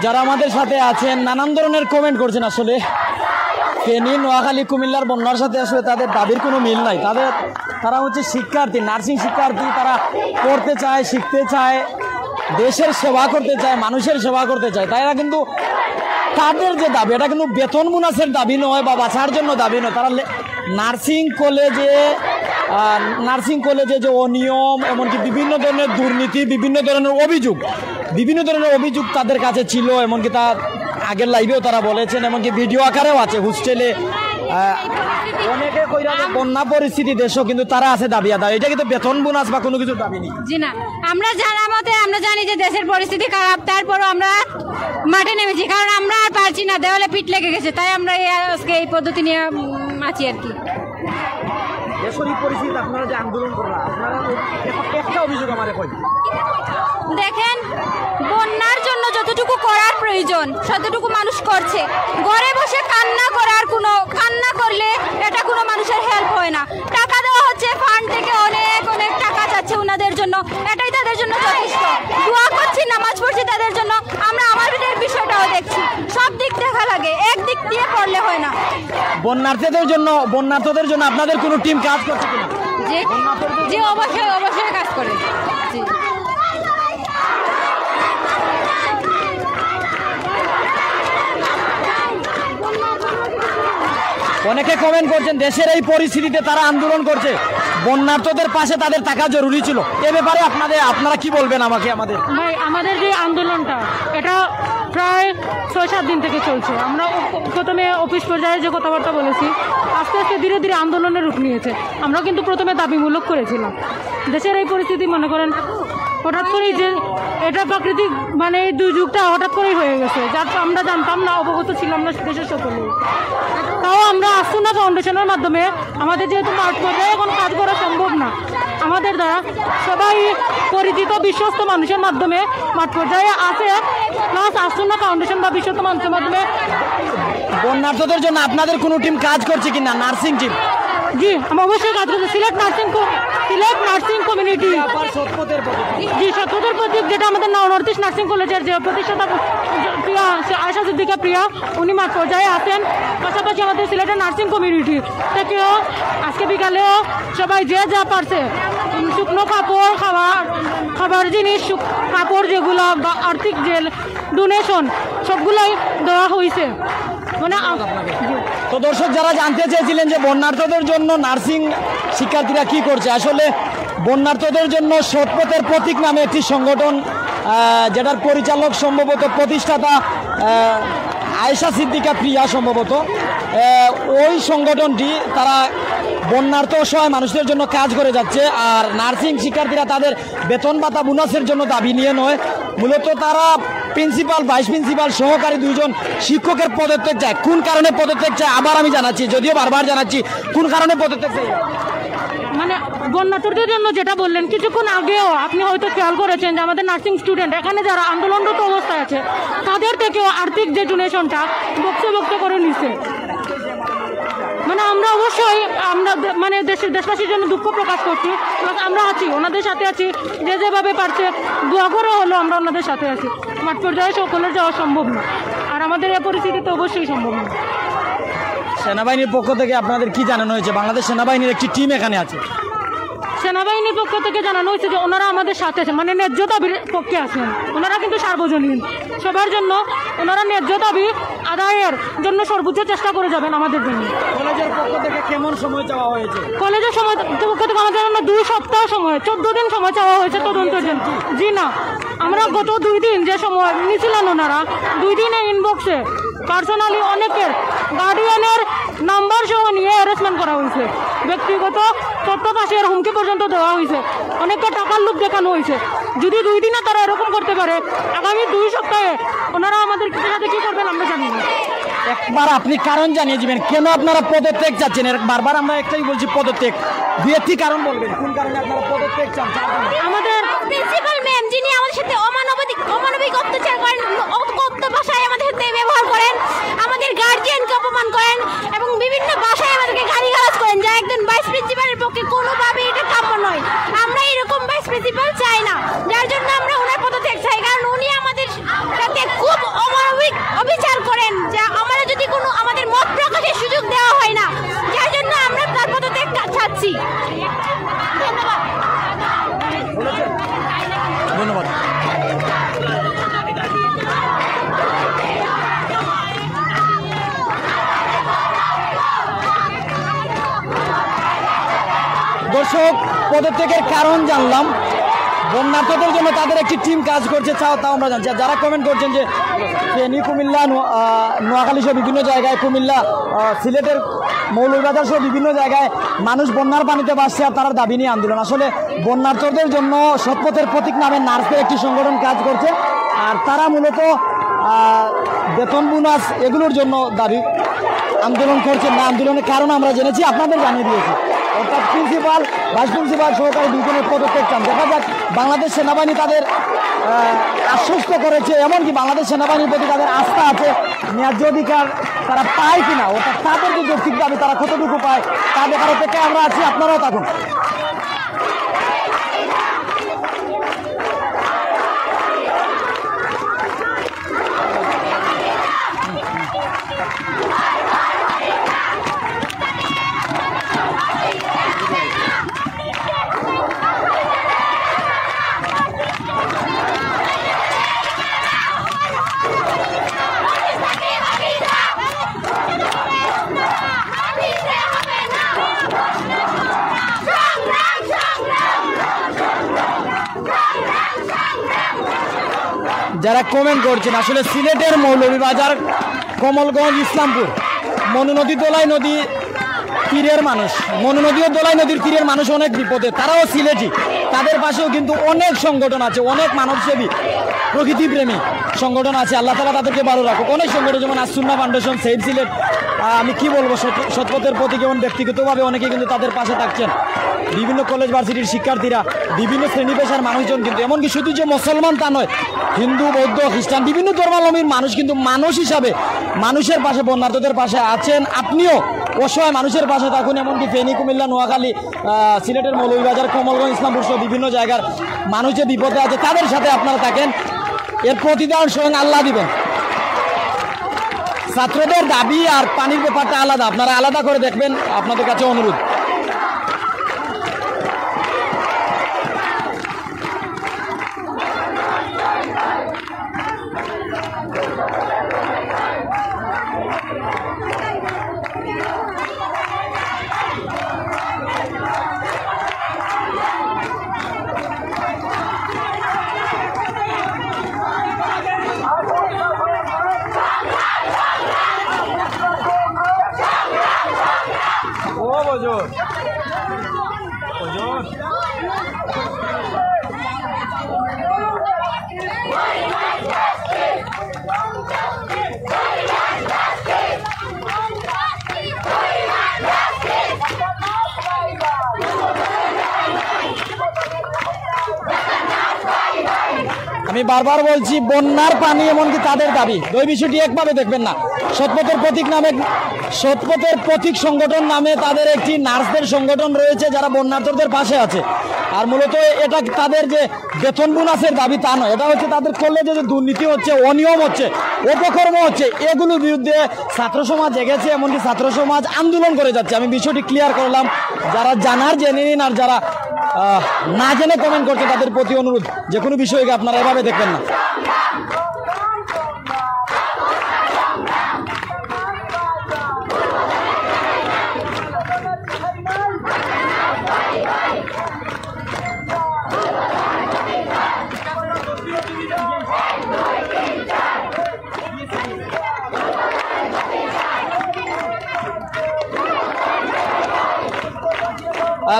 যারা আমাদের সাথে আছেন নানান ধরনের কমেন্ট করছেন। আসলে ফেনী, নোয়াখালী, কুমিল্লার বন্যার সাথে আসলে তাদের দাবির কোনো মিল নাই। তারা হচ্ছে শিক্ষার্থী, নার্সিং শিক্ষার্থী। তারা পড়তে চায়, শিখতে চায়, দেশের সেবা করতে চায়, মানুষের সেবা করতে চায়। তাই এরা কিন্তু তাদের যে দাবি, এটা কিন্তু বেতন বোনাসের দাবি নয় বা বাঁচার জন্য দাবি নয়। তারা নার্সিং কলেজে যে অনিয়ম, এমনকি বিভিন্ন ধরনের দুর্নীতি, বিভিন্ন ধরনের অভিযোগ তাদের কাছে ছিল। এমনকি তার আগের লাইভেও তারা বলেছেন, এমনকি ভিডিও আকারেও আছে। হোস্টেলে অনেকে কইরা বন্যা পরিস্থিতি দেশও, কিন্তু তারা আছে দাবি আদায়। এটা কিন্তু বেতন বোনাস বা কোনো কিছু দাবি নেই। জি না, আমরা জানা মতে আমরা জানি যে দেশের পরিস্থিতি খারাপ, তারপরও আমরা মাঠে নেমেছি, কারণ আমরা আর পারছি না, দেওয়ালে পিঠ লেগে গেছে। তাই আমরা আজকে এই পদ্ধতি নিয়ে আছি আর কি। দেশের পরিস্থিতি আপনারা যে আন্দোলন করলেন, আপনারা একটা অভিযোগ আমারে কই দেখেন, বন্যার জন্য যতটুকু করার প্রয়োজন ততটুকু মানুষ করছে। ঘরে বসে কান্না করলে এটা কোনো মানুষের হেল্প হয় না। টাকা দেওয়া হচ্ছে ফান্ড থেকে, অনেক অনেক টাকা যাচ্ছে ওনাদের জন্য, এটাই তাদের জন্য যথেষ্ট। দোয়া করছি, নামাজ পড়ছি তাদের জন্য। আমরা আমাদের বিষয়টাও দেখছি, সব দিক দেখা লাগে, একদিক দিয়ে করলে হয় না। বন্যার্থীদের জন্য আপনাদের কোনো টিম কাজ করছে কিনা? জি অবশ্যই কাজ করে। জি অনেকে কমেন্ট করছেন, দেশের এই পরিস্থিতিতে তারা আন্দোলন করছে, বন্যার্থদের পাশে তাদের থাকা জরুরি ছিল। এ ব্যাপারে আপনারা কি বলবেন আমাদের যে আন্দোলনটা, এটা প্রায় 6-7 দিন থেকে চলছে। আমরা প্রথমে অফিস পর্যায়ে যে কথাবার্তা বলেছি, আস্তে আস্তে ধীরে ধীরে আন্দোলনের রূপ নিয়েছে। আমরা কিন্তু প্রথমে দাবিমূলক করেছিলাম। দেশের এই পরিস্থিতি মনে করেন হঠাৎ করেই যে এটা প্রাকৃতিক এই দুর্যোগটা হঠাৎ করেই হয়ে গেছে, যার আমরা জানতাম না, অবগত ছিলাম না দেশের সকলে। তাও আমরা আসুনা ফাউন্ডেশনের মাধ্যমে, আমাদের যেহেতু মাঠ পর্যায়ে এখন কাজ করা সম্ভব না, আমাদের দ্বারা সবাই পরিচিত বিশ্বস্ত মানুষের মাধ্যমে মাঠ পর্যায়ে আছে, প্লাস আসুনা ফাউন্ডেশন বা বিশ্বস্ত মানুষের মাধ্যমে। বন্যার্থদের জন্য আপনাদের কোনো টিম কাজ করছে কিনা, নার্সিং টিম? জি, আমি অবশ্যই কাজ করছি। সিলেট নার্সিং কমিউনিটি, জি সত্যদের প্রতীক, যেটা আমাদের নর্থ ইস্ট নার্সিং কলেজের যে প্রতিষ্ঠাতা প্রিয়া আয়শা সিদ্দিকা প্রিয়া, উনি মাঠ পর্যায়ে আছেন। পাশাপাশি আমাদের সিলেটের নার্সিং কমিউনিটি থেকেও আজকে বিকালেও সবাই যে যা পারছে, শুকনো কাপড়, খাবার জিনিস, কাপড় যেগুলো বা আর্থিক যে ডোনেশন, সবগুলোই দেওয়া হয়েছে। তো দর্শক, যারা জানতে চেয়েছিলেন যে বন্যার্থদের জন্য নার্সিং শিক্ষার্থীরা কি করছে, আসলে বন্যার্থদের জন্য সৎপথের প্রতীক নামে একটি সংগঠন, যেটার পরিচালক সম্ভবত প্রতিষ্ঠাতা আয়েশা সিদ্দিকা প্রিয়া সম্ভবত, ওই সংগঠনটি তারা বন্যার্ত অসহায় মানুষদের জন্য কাজ করে যাচ্ছে। আর নার্সিং শিক্ষার্থীরা তাদের বেতন ভাতা বোনাসের জন্য দাবি নিয়ে নয়, মূলত তারা প্রিন্সিপাল, ভাইস প্রিন্সিপাল, সহকারী 2 জন শিক্ষকের পদত্যাগ চায়। কোন কারণে পদত্যাগ চায় আবার আমি জানাচ্ছি, যদিও বারবার জানাচ্ছি কোন কারণে পদত্যাগ চাই। মানে বন্যাতুরদের জন্য যেটা বললেন কিছুক্ষণ আগেও আপনি হয়তো খেয়াল করেছেন যে আমাদের নার্সিং স্টুডেন্ট এখানে যারা আন্দোলনরত অবস্থায় আছে তাদের থেকেও আর্থিক যে ডোনেশনটা বক্তব্য করে নিচ্ছে। মানে আমরা অবশ্যই আমরা মানে দেশবাসীর জন্য দুঃখ প্রকাশ করছি, আমরা আছি, ওনাদের সাথে আছি, যে যেভাবে পারছে দোয়া করে হলো আমরা ওনাদের সাথে আছি। মাঠ পর্যায়ে সকলের যাওয়া সম্ভব না, আর আমাদের এই পরিস্থিতিতে অবশ্যই সম্ভব না। সেনাবাহিনীর পক্ষ থেকে আপনাদের কি জানানো হয়েছে? বাংলাদেশ সেনাবাহিনীর একটি টিম এখানে আছে। সেনাবাহিনীর পক্ষ থেকে জানানো হয়েছে যে ওনারা আমাদের সাথে আছেন, মানে ন্যায্য দাবির পক্ষে আছেন। ওনারা কিন্তু সার্বজনীন, সবার জন্য ওনারা ন্যায্য দাবি আদায়ের জন্য সর্বোচ্চ চেষ্টা করে যাবেন আমাদের জন্য। কলেজের পক্ষ থেকে কেমন সময় চাওয়া হয়েছে? কলেজের পক্ষ থেকে আমাদের জন্য 2 সপ্তাহ সময়, 14 দিন সময় চাওয়া হয়েছে তদন্তের জন্য। জি না, আমরা গত 2 দিন যে সময় নিয়েছিলেন ওনারা, 2 দিনে ইনবক্সে পার্সোনালি অনেকের গার্ডিয়ানের নাম্বার সহ নিয়ে হ্যারাসমেন্ট করা হয়েছে, ব্যক্তিগত তথ্য ফাঁসের হুমকি পর্যন্ত দেওয়া হয়েছে, অনেককে টাকার লোভ দেখানো হয়েছে। যদি 2 দিনে তারা এরকম করতে পারে, আগামী 2 সপ্তাহে ওনারা আমাদের সাথে কি করবেন আমরা জানি না। একবার আপনি কারণ জানিয়ে দিবেন কেন আপনারা পদত্যাগ চাচ্ছেন? বারবার আমরা একটাই বলছি পদত্যাগ, 2-1টি কারণ বলবেন কোন কারণে আপনারা পদত্যাগ চান। আমাদের প্রিন্সিপাল ম্যাম যিনি আমাদের সাথে অমানবিক অত্যাচার করেন, অকথ্য ভাষায় আমাদের সাথে ব্যবহার করেন, আমাদের গার্জিয়ানকে অপমান করেন এবং বিভিন্ন ভাষায় আমাদেরকে গালিগালাজ করেন, যা একজন ভাইস প্রিন্সিপালের পক্ষে কোনোভাবেই এটা কাম্য নয়। আমরা এরকম ভাইস প্রিন্সিপাল চাই না, যার জন্য আমরা ওনার পদত্যাগ চাই, কারণ উনি আমাদের সাথে খুব অমানবিক অবিচার করেন, যা আমরা যদি কোনো আমাদের মত প্রকাশের সুযোগ দেওয়া হয় না, যার জন্য আমরা তার পদত্যাগ চাচ্ছি। ধন্যবাদ। ধন্যবাদ। দর্শক, পদত্যাগের কারণ জানলাম, বন্যার্থদের জন্য তাদের একটি টিম কাজ করছে, তাও আমরা জানছি। যারা কমেন্ট করছেন যে ফেনী, কুমিল্লা, নোয়াখালী সহ বিভিন্ন জায়গায়, কুমিল্লা, সিলেটের মৌলভীবাজার সহ বিভিন্ন জায়গায় মানুষ বন্যার পানিতে ভাসছে আর তারা দাবি নিয়ে আন্দোলন। আসলে বন্যার্থদের জন্য সৎপথের প্রতীক নামে নার্সের একটি সংগঠন কাজ করছে, আর তারা মূলত বেতন বোনাস এগুলোর জন্য দাবি আন্দোলন করছেন না। আন্দোলনের কারণ আমরা জেনেছি, আপনাদের জানিয়ে দিয়েছি। অর্থাৎ প্রিন্সিপাল, ভাইস প্রিন্সিপাল, সহকারী 2 জনের পদত্যাগ চান। দেখা যাক, বাংলাদেশ সেনাবাহিনী তাদের আশ্বস্ত করেছে, এমনকি বাংলাদেশ সেনাবাহিনীর প্রতি তাদের আস্থা আছে, ন্যায্য অধিকার তারা পায় কিনা, অর্থাৎ তাদের যে যৌক্তিক দাবি তারা কতটুকু পায় তা দেখার অপেক্ষায় আমরা আছি। আপনারাও থাকুন। যারা কমেন্ট করছেন, আসলে সিলেটের মৌলভীবাজার, কমলগঞ্জ, ইসলামপুর, মনু নদী, দোলাই নদী তীরের মানুষ, মনু নদী ও দোলাই নদীর তীরের মানুষ অনেক বিপদে, তারাও সিলেটি। তাদের পাশেও কিন্তু অনেক সংগঠন আছে, অনেক মানবসেবী প্রকৃতিপ্রেমী সংগঠন আছে। আল্লাহ তাআলা তাদেরকে ভালো রাখুক। অনেক সংগঠন যেমন আসুন্না ফাউন্ডেশন, সেভ সিলেট, আমি কি বলবো, সৎপথের প্রতি যেমন ব্যক্তিগতভাবে অনেকে কিন্তু তাদের পাশে থাকছেন। বিভিন্ন কলেজ ভার্সিটির শিক্ষার্থীরা, বিভিন্ন শ্রেণী পেশার মানুষজন কিন্তু, এমনকি শুধু যে মুসলমান তা নয়, হিন্দু, বৌদ্ধ, খ্রিস্টান, বিভিন্ন ধর্মাবলম্বীর মানুষ কিন্তু মানুষ হিসাবে মানুষের পাশে, বন্যার্থদের পাশে আছেন। আপনিও অসহায় মানুষের পাশে থাকুন। এমনকি ফেনী, কুমিল্লা, নোয়াখালী, সিলেটের মৌলভীবাজার, কমলগঞ্জ, ইসলামপুর সহ বিভিন্ন জায়গার মানুষ যে বিপদে আছে তাদের সাথে আপনারা থাকেন। এর প্রতিদান স্বয়ং আল্লাহ দিবেন। ছাত্রদের দাবি আর পানির ব্যাপারটা আলাদা, আপনারা আলাদা করে দেখবেন, আপনাদের কাছে অনুরোধ। ও বজর আমি বারবার বলছি বন্যার পানি এমনকি তাদের দাবি, ওই বিষয়টি একভাবে দেখবেন না। সৎপথের প্রতীক সংগঠন নামে তাদের একটি নার্সদের সংগঠন রয়েছে যারা বন্যার্থদের পাশে আছে। আর মূলত এটা তাদের যে বেতন বোনাসের দাবি তা নয়, এটা হচ্ছে তাদের কলেজে যে দুর্নীতি হচ্ছে, অনিয়ম হচ্ছে, অপকর্ম হচ্ছে, এগুলোর বিরুদ্ধে ছাত্র সমাজ জেগেছে, এমনকি ছাত্র সমাজ আন্দোলন করে যাচ্ছে। আমি বিষয়টি ক্লিয়ার করলাম, যারা জানার জেনে নিন, আর যারা না জেনে কমেন্ট করছে তাদের প্রতি অনুরোধ যে কোনো বিষয়কে আপনারা এভাবে দেখবেন না।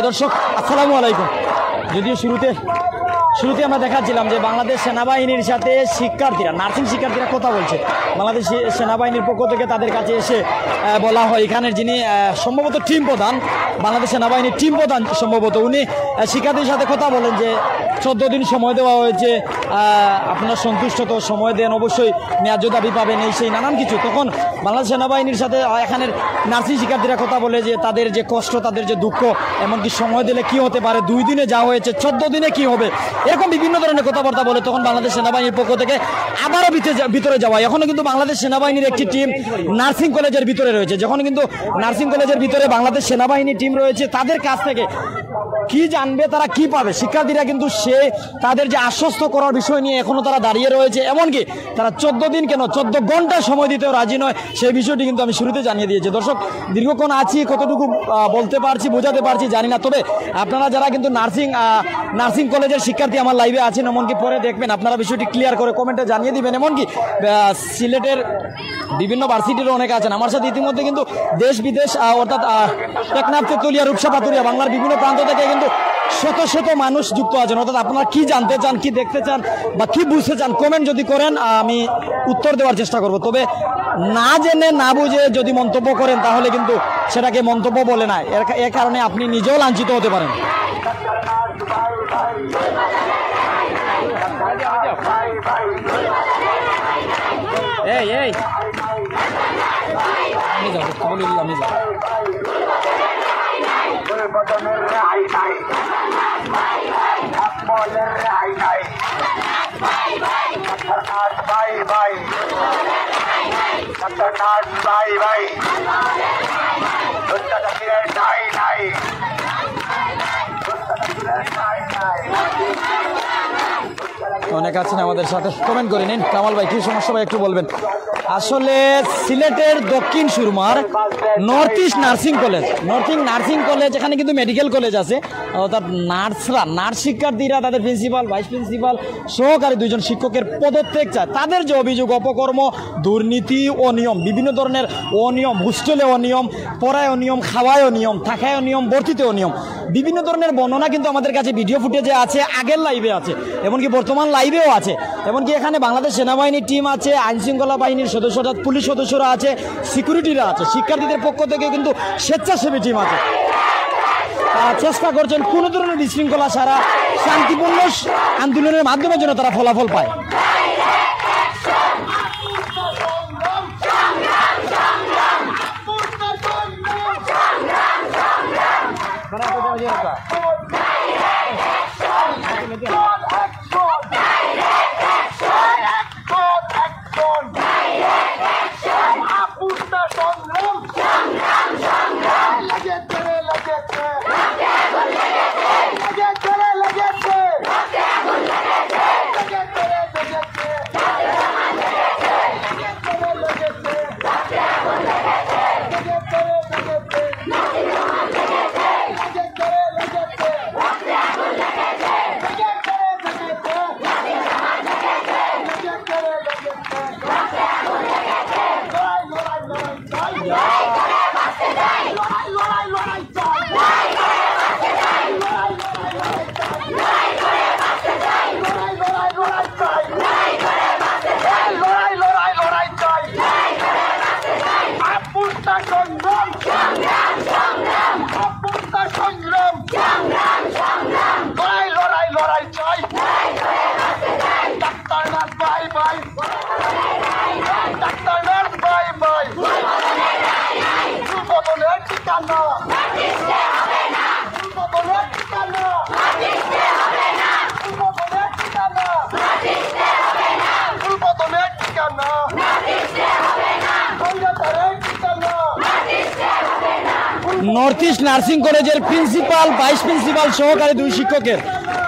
দর্শক আসসালামু আলাইকুম। যদিও শুরুতে আমরা দেখাচ্ছিলাম যে বাংলাদেশ সেনাবাহিনীর সাথে শিক্ষার্থীরা, নার্সিং শিক্ষার্থীরা কথা বলছে। বাংলাদেশ সেনাবাহিনীর পক্ষ থেকে তাদের কাছে এসে বলা হয়, এখানের যিনি সম্ভবত টিম প্রধান, বাংলাদেশ সেনাবাহিনীর টিম প্রধান সম্ভবত, উনি শিক্ষার্থীর সাথে কথা বলেন যে 14 দিন সময় দেওয়া হয়েছে, আপনারা সন্তুষ্ট তো, সময় দেন, অবশ্যই ন্যায্য দাবি পাবেন, এই সেই নানান কিছু। তখন বাংলাদেশ সেনাবাহিনীর সাথে এখানের নার্সিং শিক্ষার্থীরা কথা বলে যে তাদের যে কষ্ট, তাদের যে দুঃখ, এমনকি সময় দিলে কি হতে পারে, 2 দিনে যা হয়েছে 14 দিনে কি হবে, এরকম বিভিন্ন ধরনের কথাবার্তা বলে। তখন বাংলাদেশ সেনাবাহিনীর পক্ষ থেকে আবারও ভিতরে যাওয়া। এখনো কিন্তু বাংলাদেশ সেনাবাহিনীর একটি টিম নার্সিং কলেজের ভিতরে রয়েছে। যখন কিন্তু নার্সিং কলেজের ভিতরে বাংলাদেশ সেনাবাহিনীর টিম রয়েছে, তাদের কাছ থেকে কি জানবে, তারা কি পাবে, শিক্ষার্থীরা কিন্তু তাদের যে আশ্বস্ত করার বিষয় নিয়ে এখনো তারা দাঁড়িয়ে রয়েছে। এমনকি তারা 14 দিন কেন 14 ঘন্টা সময় দিতেও রাজি নয়, সেই বিষয়টি কিন্তু আমি শুরুতে জানিয়ে দিয়েছি। দর্শক, দীর্ঘক্ষণ আছি, কতটুকু বলতে পারছি, বোঝাতে পারছি জানি না। তবে আপনারা যারা কিন্তু নার্সিং কলেজের শিক্ষার্থী আমার লাইভে আছেন, এমনকি পরে দেখবেন, আপনারা বিষয়টি ক্লিয়ার করে কমেন্টে জানিয়ে দিবেন। এমনকি সিলেটের বিভিন্ন ভার্সিটিরও অনেকে আছেন আমার সাথে। ইতিমধ্যে কিন্তু দেশ বিদেশ, অর্থাৎ টেকনাফ, তেতুলিয়া, রূপসা, পাতুরিয়া, বাংলার বিভিন্ন প্রান্ত থেকে কিন্তু শত শত মানুষ যুক্ত আছেন। অর্থাৎ আপনারা কি জানতে চান, কি দেখতে চান বা কি বুঝতে চান, কমেন্ট যদি করেন আমি উত্তর দেওয়ার চেষ্টা করব। তবে না জেনে না বুঝে যদি মন্তব্য করেন তাহলে কিন্তু সেটাকে মন্তব্য বলে না, এর কারণে আপনি নিজেও লাঞ্ছিত হতে পারেন। অনেক আছেন আমাদের সাথে, কমেন্ট করে নিন। কামাল ভাই, কি সমস্যা ভাই একটু বলবেন। আসলে সিলেটের দক্ষিণ সুরমার নর্থ ইস্ট নার্সিং কলেজ, এখানে কিন্তু মেডিকেল কলেজ আছে, অর্থাৎ নার্স শিক্ষার্থীরা তাদের প্রিন্সিপাল, ভাইস প্রিন্সিপাল, সহকারী 2 জন শিক্ষকের পদত্যাগ চায়। তাদের যে অভিযোগ, অপকর্ম, দুর্নীতি, অনিয়ম, বিভিন্ন ধরনের অনিয়ম, হোস্টেলে অনিয়ম, পড়ায় অনিয়ম, খাওয়ায় অনিয়ম, থাকায় অনিয়ম, ভর্তিতে অনিয়ম, বিভিন্ন ধরনের বর্ণনা কিন্তু আমাদের কাছে ভিডিও ফুটেজে আছে, আগের লাইভে আছে, এমনকি বর্তমান লাইভেও আছে। এমনকি এখানে বাংলাদেশ সেনাবাহিনীর টিম আছে, আইনশৃঙ্খলা বাহিনীর সদস্যরা, পুলিশ সদস্যরা আছে, সিকিউরিটিরা আছে, শিক্ষার্থীদের পক্ষ থেকে কিন্তু স্বেচ্ছাসেবী টিম আছে। তারা চেষ্টা করছেন কোনো ধরনের বিশৃঙ্খলা ছাড়া শান্তিপূর্ণ আন্দোলনের মাধ্যমে যেন তারা ফলাফল পায়। নর্থ ইস্ট নার্সিং কলেজের প্রিন্সিপাল, ভাইস প্রিন্সিপাল সহকারী 2 শিক্ষকের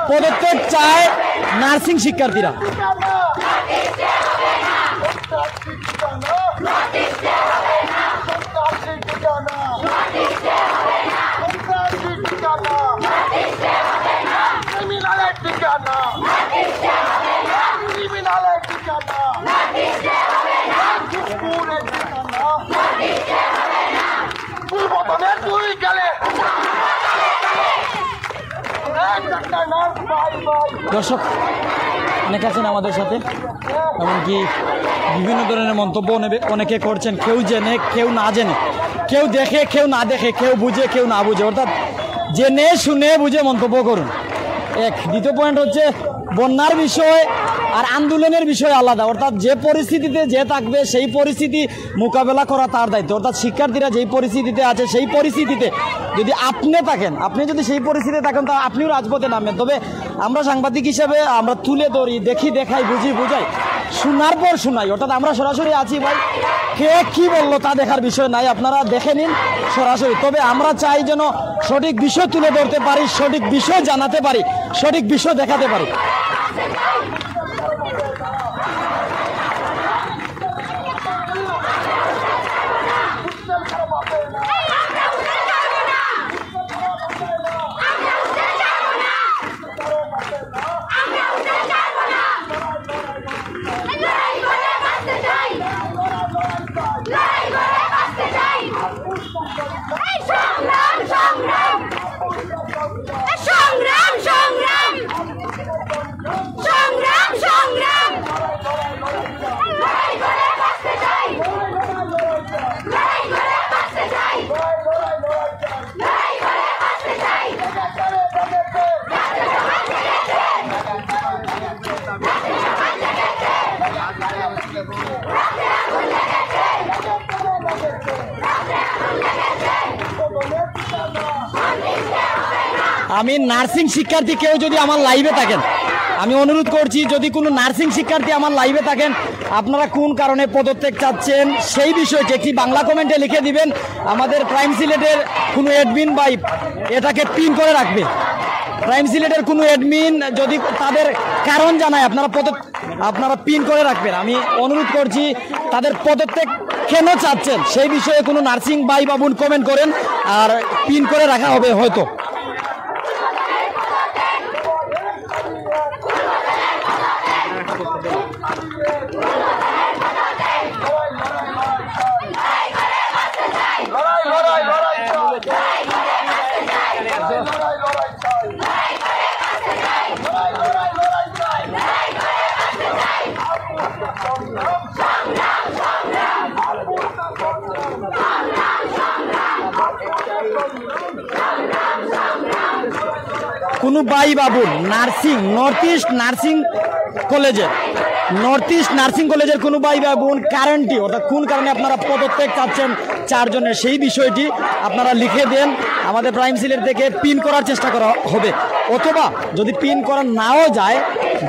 পদত্যাগ চায় নার্সিং শিক্ষার্থীরা। দর্শক অনেক আছেন আমাদের সাথে, এমনকি বিভিন্ন ধরনের মন্তব্য অনেকে করছেন, কেউ জেনে কেউ না জেনে, কেউ দেখে কেউ না দেখে, কেউ বুঝে কেউ না বুঝে, অর্থাৎ জেনে শুনে বুঝে মন্তব্য করুন। এক দ্বিতীয় পয়েন্ট হচ্ছে বন্যার বিষয় আর আন্দোলনের বিষয় আলাদা, অর্থাৎ যে পরিস্থিতিতে যে থাকবে সেই পরিস্থিতি মোকাবেলা করা তার দায়িত্ব। অর্থাৎ শিক্ষার্থীরা যেই পরিস্থিতিতে আছে সেই পরিস্থিতিতে যদি আপনি থাকেন, আপনি যদি সেই পরিস্থিতিতে থাকেন তা আপনিও রাজপথে নামবেন। তবে আমরা সাংবাদিক হিসেবে আমরা তুলে ধরি, দেখি, দেখাই, বুঝাই, শোনার পর শোনাই, অর্থাৎ আমরা সরাসরি আছি ভাই, কে কি বললো তা দেখার বিষয় নাই, আপনারা দেখে নিন সরাসরি। তবে আমরা চাই যেন সঠিক বিষয় তুলে ধরতে পারি, সঠিক বিষয় জানাতে পারি, সঠিক বিষয় দেখাতে পারি। আমি নার্সিং শিক্ষার্থী কেউ যদি আমার লাইভে থাকেন, আমি অনুরোধ করছি, যদি কোনো নার্সিং শিক্ষার্থী আমার লাইভে থাকেন, আপনারা কোন কারণে পদত্যাগ চাচ্ছেন সেই বিষয়টি একটি বাংলা কমেন্টে লিখে দিবেন। আমাদের প্রাইম সিলেটের কোনো অ্যাডমিন বা এটাকে পিন করে রাখবে। প্রাইম সিলেটের কোনো অ্যাডমিন যদি তাদের কারণ জানায়, আপনারা পিন করে রাখবেন। আমি অনুরোধ করছি তাদের পদত্যাগ কেন চাচ্ছেন সেই বিষয়ে কোনো নার্সিং ভাই বা বোন কমেন্ট করেন, আর পিন করে রাখা হবে হয়তো। কোনো ভাই বাবু নার্সিং নর্থ ইস্ট নার্সিং কলেজের কোনো ভাই বাবুন কারণটি, অর্থাৎ কোন কারণে আপনারা পদত্যাগ চাচ্ছেন 4 জনের সেই বিষয়টি আপনারা লিখে দেন। আমাদের প্রাইম সিলেট থেকে পিন করার চেষ্টা করা হবে, অথবা যদি পিন করা নাও যায়,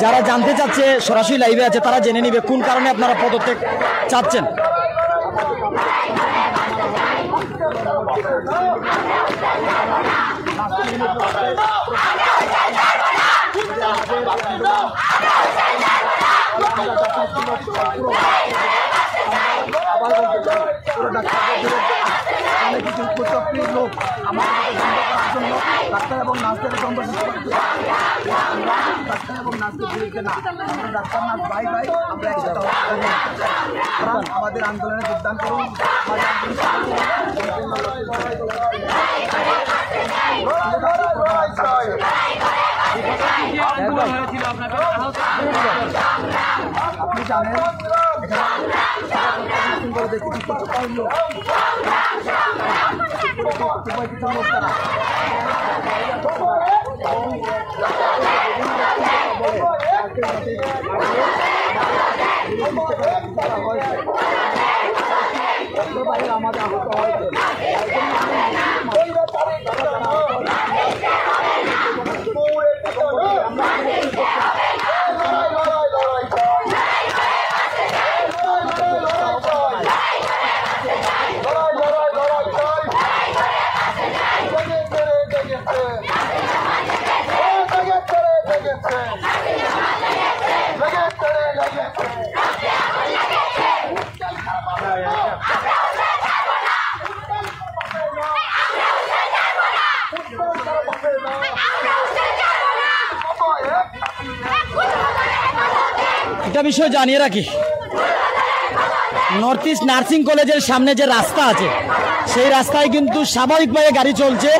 যারা জানতে চাচ্ছে সরাসরি লাইভে আছে তারা জেনে নিবে কোন কারণে আপনারা পদত্যাগ চাচ্ছেন। লোক আমাদের ডাক্তার এবং নার্সের ডাক্তার এবং নার্সকে বলতে না, ডাক্তার নার্স ভাই ভাই আমরা একসাথে আমাদের আন্দোলনে যোগদান করুন। আপনি জানেন আমাদের আহত হয়েছে। একটা বিষয় জানিয়ে রাখি, নর্থ ইস্ট নার্সিং কলেজের সামনে যে রাস্তা আছে সেই রাস্তায় কিন্তু স্বাভাবিকভাবে গাড়ি চলছে,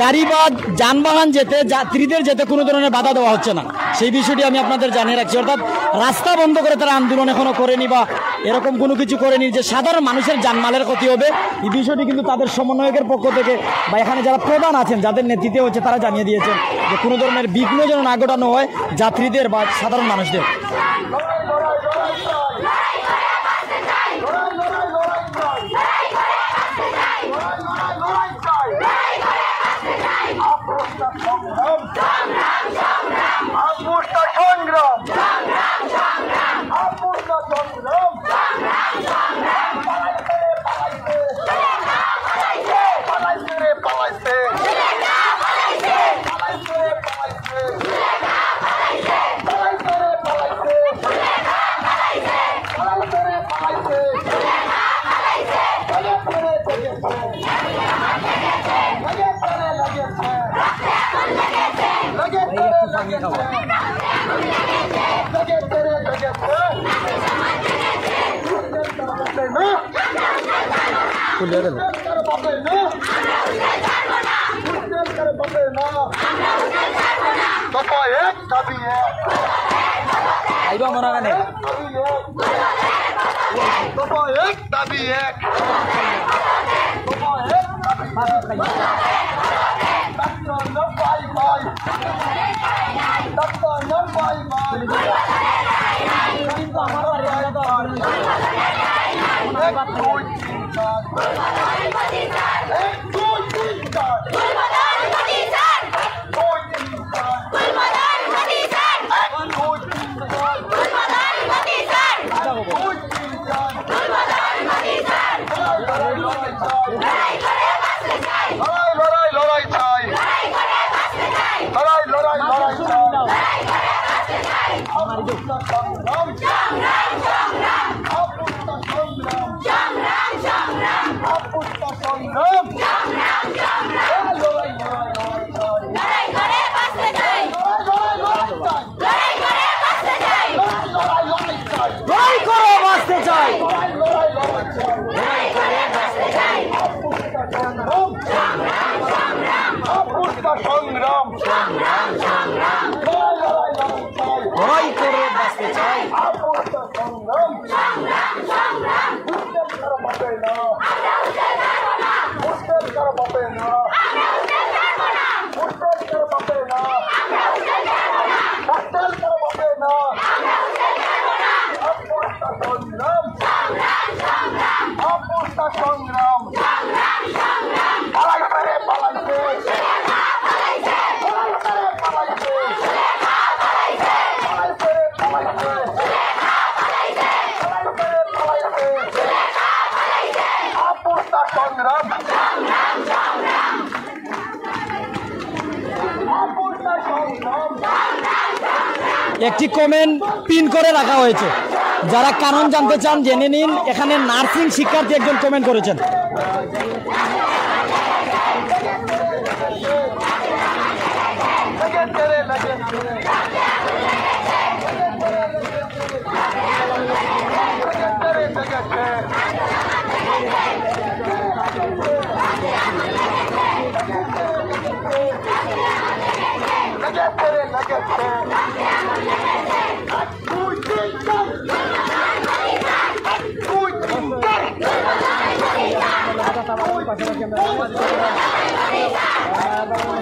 গাড়ি বা যানবাহন যেতে, যাত্রীদের যেতে কোনো ধরনের বাধা দেওয়া হচ্ছে না। সেই বিষয়টি আমি আপনাদের জানিয়ে রাখছি। অর্থাৎ রাস্তা বন্ধ করে তারা আন্দোলন এখনো করেনি বা এরকম কোনো কিছু করেনি যে সাধারণ মানুষের জানমালের ক্ষতি হবে। এই বিষয়টি কিন্তু তাদের সমন্বয়কের পক্ষ থেকে বা এখানে যারা প্রধান আছেন, যাদের নেতৃত্বে হচ্ছে, তারা জানিয়ে দিয়েছেন যে কোনো ধরনের বিঘ্ন যেন না ঘটানো হয় যাত্রীদের বা সাধারণ মানুষদের। একটি কমেন্ট পিন করে রাখা হয়েছে, যারা কারণ জানতে চান জেনে নিন। এখানে নার্সিং শিক্ষার্থী একজন কমেন্ট করেছেন।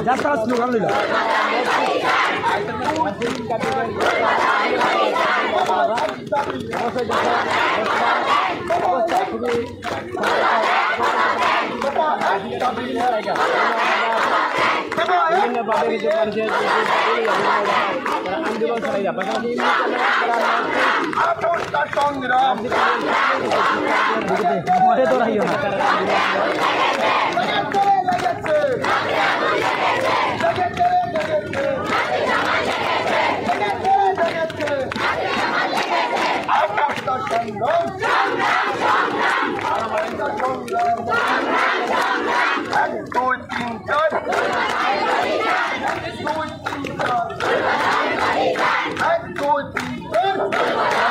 যাত্রা স্লোগান দিল আন্দোলন চালাই সংগ্রাম Good.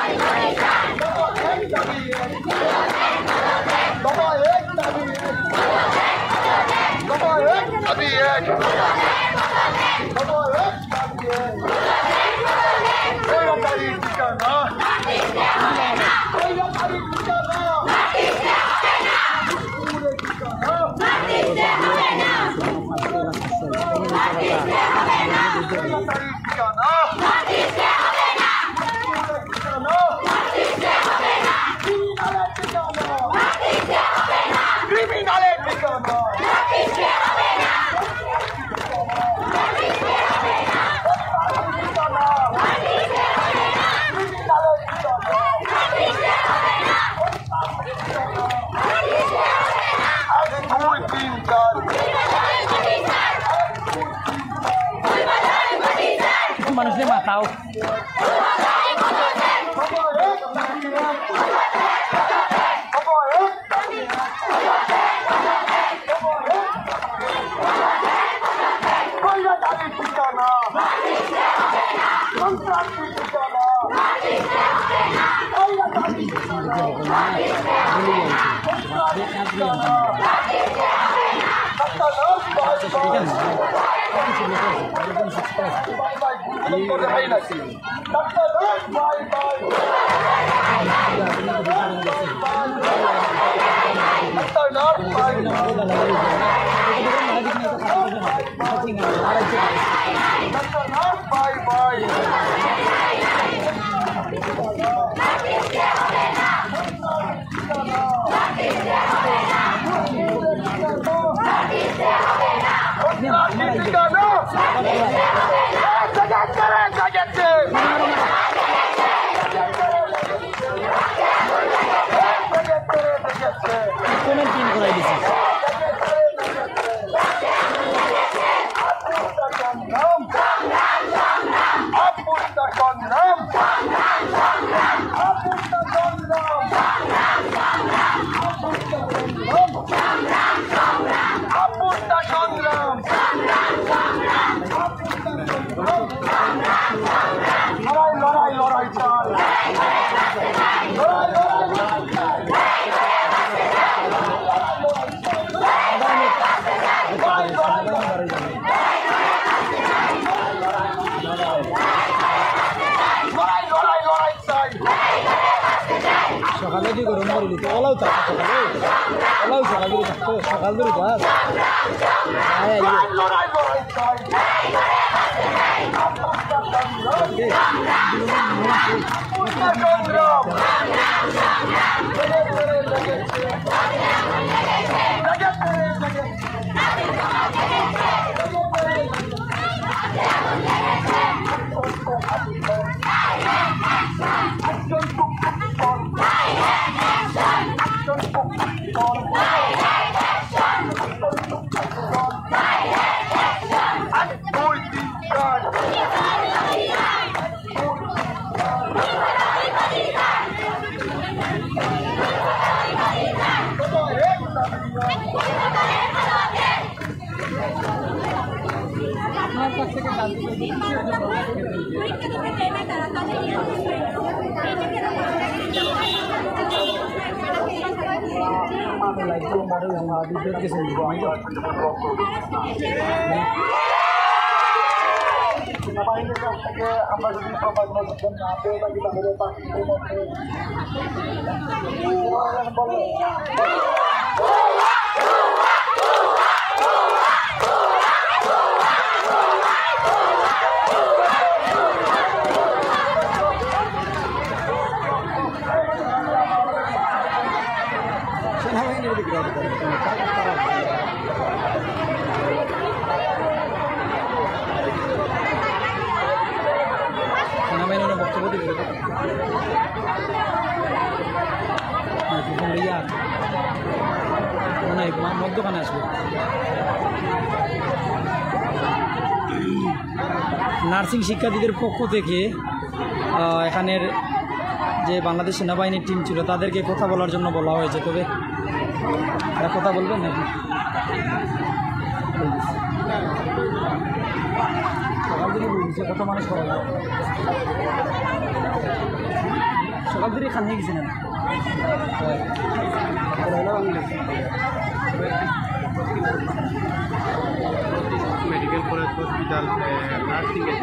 মানুষের মাথাও সকালে কি গরম করে দিতে ওলাও তো সকালে ওলাও সকাল ধরে থাকতো সকাল ধরে যাস সেনাবাহিনীর কাছ থেকে আমরা যদি সমাজ মধ্যে না পেয়ে থাকি তাহলে পাকিস্তানের মধ্যে সেনাবাহিনীর বক্তব্য দিবে মধ্যখানে আসবে নার্সিং শিক্ষার্থীদের পক্ষ থেকে এখানের যে বাংলাদেশ সেনাবাহিনীর টিম ছিল তাদেরকে কথা বলার জন্য বলা হয়েছে, তবে তারা কথা বলবেন নাকি? সকাল থেকে বলছে কত মানুষ সকাল থেকে খান নিয়ে গেছিলেন মেডিকেল কলেজ হসপিটাল নার্সিং এর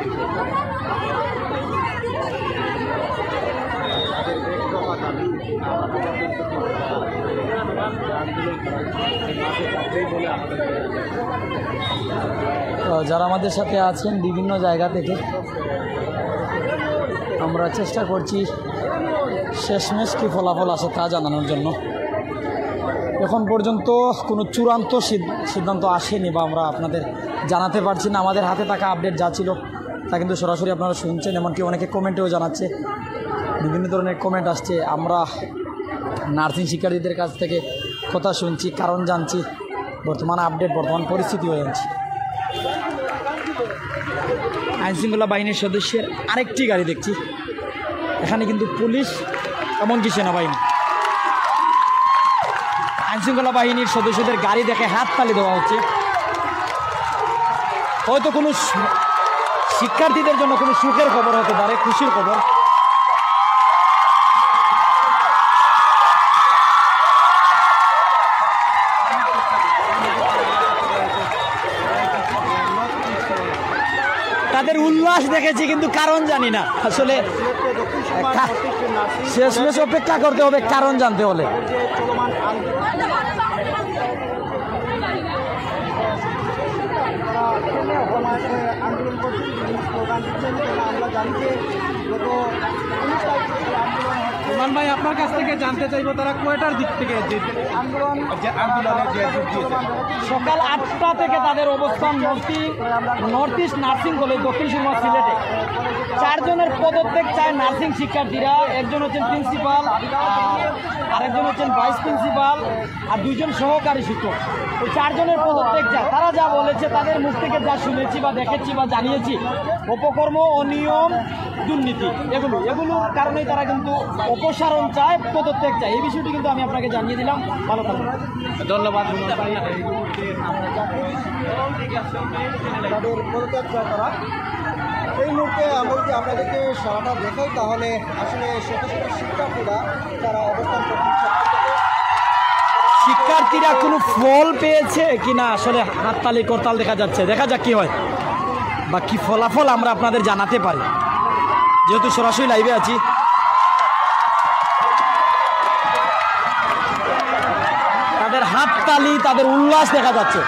যারা আমাদের সাথে আছেন বিভিন্ন জায়গা থেকে আমরা চেষ্টা করছি শেষমেশ কী ফলাফল আসে তা জানানোর জন্য। এখন পর্যন্ত কোনো চূড়ান্ত সিদ্ধান্ত আসেনি বা আমরা আপনাদের জানাতে পারছি না। আমাদের হাতে থাকা আপডেট যা ছিল তা কিন্তু সরাসরি আপনারা শুনছেন, এমনকি অনেকে কমেন্টেও জানাচ্ছে, বিভিন্ন ধরনের কমেন্ট আসছে। আমরা নার্সিং শিক্ষার্থীদের কাছ থেকে কথা শুনছি, কারণ জানছি, বর্তমান আপডেট, বর্তমান পরিস্থিতিও জানছি। আইনশৃঙ্খলা বাহিনীর সদস্যের আরেকটি গাড়ি দেখছি, এখানে কিন্তু পুলিশ এমনকি সেনাবাহিনী, আইনশৃঙ্খলা বাহিনীর সদস্যদের গাড়ি দেখে হাততালি দেওয়া হচ্ছে। হয়তো কোনো শিক্ষার্থীদের জন্য কোনো সুখের খবর হতে পারে, খুশির খবর। তাদের উল্লাস দেখেছি কিন্তু কারণ জানি না। আসলে শেষমেশ অপেক্ষা করতে হবে কারণ জানতে হলে। আন্দোলন করছে, স্লোগান দিচ্ছেন, আমরা জানি যে গত 19 তারিখ থেকে আন্দোলন হচ্ছে। ভাই, আপনার কাছ থেকে জানতে চাইবো তারা কয়টার দিক থেকে আন্দোলনে যে যোগ দিয়েছে? সকাল 8টা থেকে তাদের অবস্থান north east nursing college, Dakshin Surma, সিলেটে। 4 জনের পদত্যাগ চায় নার্সিং শিক্ষার্থীরা। একজন হচ্ছেন প্রিন্সিপাল, আরেকজন হচ্ছেন ভাইস প্রিন্সিপাল, আর 2 জন সহকারী শিক্ষক। ওই 4 জনের পদত্যাগ চায়। তারা যা বলেছে, তাদের মুখ থেকে যা শুনেছি বা দেখেছি বা জানিয়েছি, অপকর্ম, অনিয়ম, দুর্নীতি, এগুলোর কারণেই তারা কিন্তু অপসারণ চায়, পদত্যাগ চায়। এই বিষয়টি কিন্তু আমি আপনাকে জানিয়ে দিলাম। ভালো থাকবেন, ধন্যবাদ। এই মুহূর্তে আমরা যদি আপনাদেরকে সারাটা দেখাই, তাহলে আসলে শত শত শিক্ষার্থীরা তারা অবস্থান করছে। শিক্ষার্থীরা কোনো ফল পেয়েছে কিনা আসলে হাততালি করতাল দেখা যাচ্ছে। দেখা যাক কি হয় বা কি ফলাফল আমরা আপনাদের জানাতে পারি, যেহেতু সরাসরি লাইভে আছি। তাদের হাততালি, তাদের উল্লাস দেখা যাচ্ছে।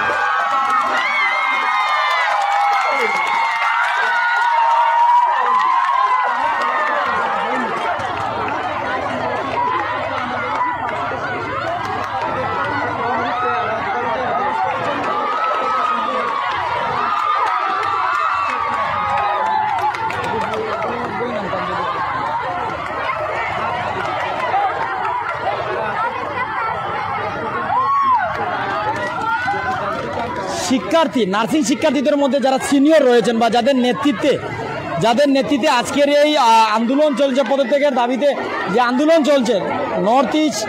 শিক্ষার্থী, নার্সিং শিক্ষার্থীদের মধ্যে যারা সিনিয়র রয়েছেন বা যাদের নেতৃত্বে আজকের এই আন্দোলন চলছে, পদত্যাগের দাবিতে যে আন্দোলন চলছে north east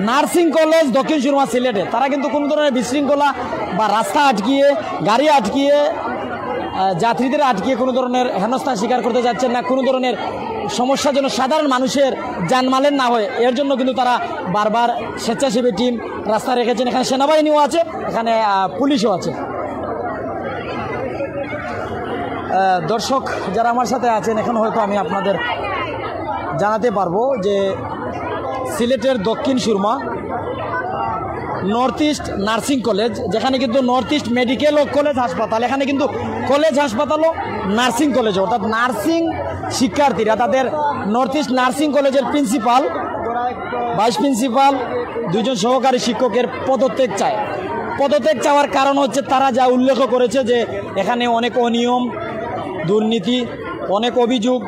nursing college, Dakshin Surma, সিলেটে, তারা কিন্তু কোনো ধরনের বিশৃঙ্খলা বা রাস্তা আটকিয়ে, গাড়ি আটকিয়ে, যাত্রীদের আটকিয়ে কোনো ধরনের হেনস্থার শিকার করতে যাচ্ছেন না। কোনো ধরনের সমস্যা যেন সাধারণ মানুষের জানমালের না হয়, এর জন্য কিন্তু তারা বারবার স্বেচ্ছাসেবী টিম রাস্তা রেখেছেন। এখানে সেনাবাহিনীও আছে, এখানে পুলিশও আছে। দর্শক যারা আমার সাথে আছেন, এখন হয়তো আমি আপনাদের জানাতে পারবো যে সিলেটের Dakshin Surma north east nursing college, যেখানে কিন্তু নর্থ ইস্ট মেডিকেল ও কলেজ হাসপাতাল, এখানে কিন্তু কলেজ হাসপাতাল ও নার্সিং কলেজ, অর্থাৎ নার্সিং শিক্ষার্থীরা তাদের নর্থ ইস্ট নার্সিং কলেজের প্রিন্সিপাল, ভাইস প্রিন্সিপাল, 2 জন সহকারী শিক্ষকের পদত্যাগ চায়। পদত্যাগ চাওয়ার কারণ হচ্ছে তারা যা উল্লেখ করেছে যে এখানে অনেক অনিয়ম, দুর্নীতি, অনেক অভিযোগ,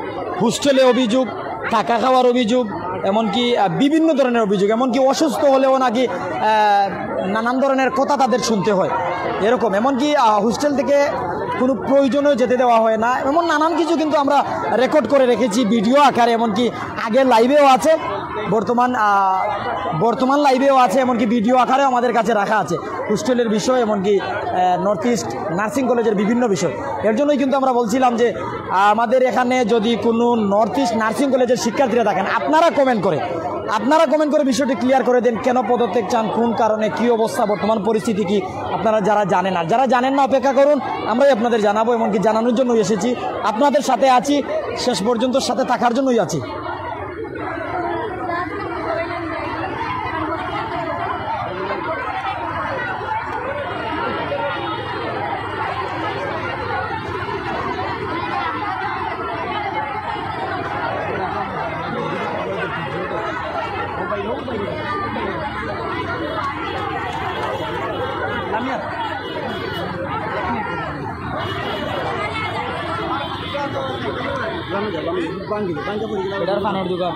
হোস্টেলে অভিযোগ, টাকা খাওয়ার অভিযোগ, এমনকি বিভিন্ন ধরনের অভিযোগ, এমনকি অসুস্থ হলেও নাকি নানান ধরনের কথা তাদের শুনতে হয় এরকম, এমনকি হোস্টেল থেকে কোনো প্রয়োজনেও যেতে দেওয়া হয় না, এমন নানান কিছু কিন্তু আমরা রেকর্ড করে রেখেছি ভিডিও আকারে, এমনকি আগের লাইভেও আছে, বর্তমান লাইভেও আছে, এমনকি ভিডিও আকারেও আমাদের কাছে রাখা আছে হোস্টেলের বিষয়, এমনকি নর্থ ইস্ট নার্সিং কলেজের বিভিন্ন বিষয়। এর জন্যই কিন্তু আমরা বলছিলাম যে আমাদের এখানে যদি কোনো নর্থ ইস্ট নার্সিং কলেজের শিক্ষার্থীরা থাকেন, আপনারা কমেন্ট করে আপনারা কমেন্ট করে বিষয়টি ক্লিয়ার করে দেন, কেন পদত্যাগ চান, কোন কারণে, কি অবস্থা, বর্তমান পরিস্থিতি কি, আপনারা যারা জানেন। আর যারা জানেন না অপেক্ষা করুন, আমরাই আপনাদের জানাবো, এমনকি জানানোর জন্যই এসেছি, আপনাদের সাথে আছি, শেষ পর্যন্ত সাথে থাকার জন্যই আছি। এটার পানের দোকান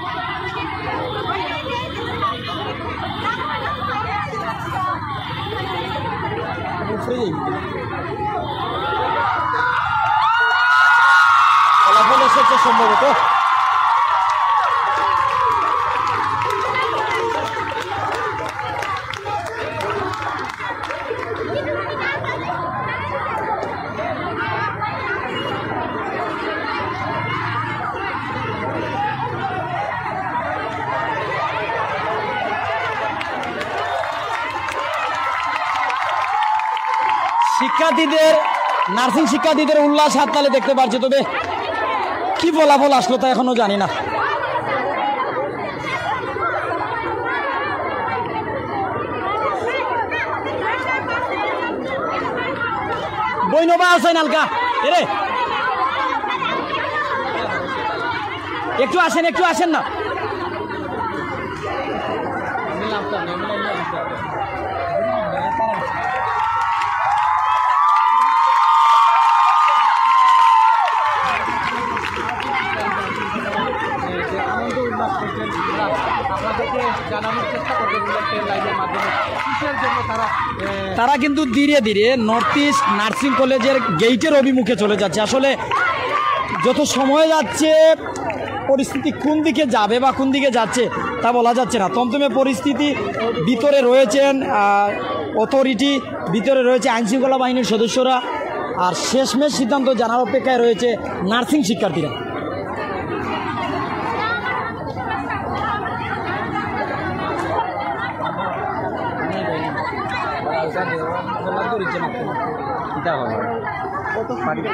ফলাফল এসেছে সম্ভবত। শিক্ষার্থীদের, নার্সিং শিক্ষার্থীদের উল্লাস হাততালি দেখতে পাচ্ছি, তবে কি ফলাফল আসলো তা এখনো জানি না। বৈনবা আছেন হালকা, এরে একটু আসেন না। তারা কিন্তু ধীরে ধীরে নর্থ ইস্ট নার্সিং কলেজের গেইটের অভিমুখে চলে যাচ্ছে। আসলে যত সময় যাচ্ছে পরিস্থিতি কোন দিকে যাবে বা কোন দিকে যাচ্ছে তা বলা যাচ্ছে না। তমতমে পরিস্থিতি, ভিতরে রয়েছেন অথরিটি, ভিতরে রয়েছে আইনশৃঙ্খলা বাহিনীর সদস্যরা, আর শেষমেশ সিদ্ধান্ত জানার অপেক্ষায় রয়েছে নার্সিং শিক্ষার্থীরা।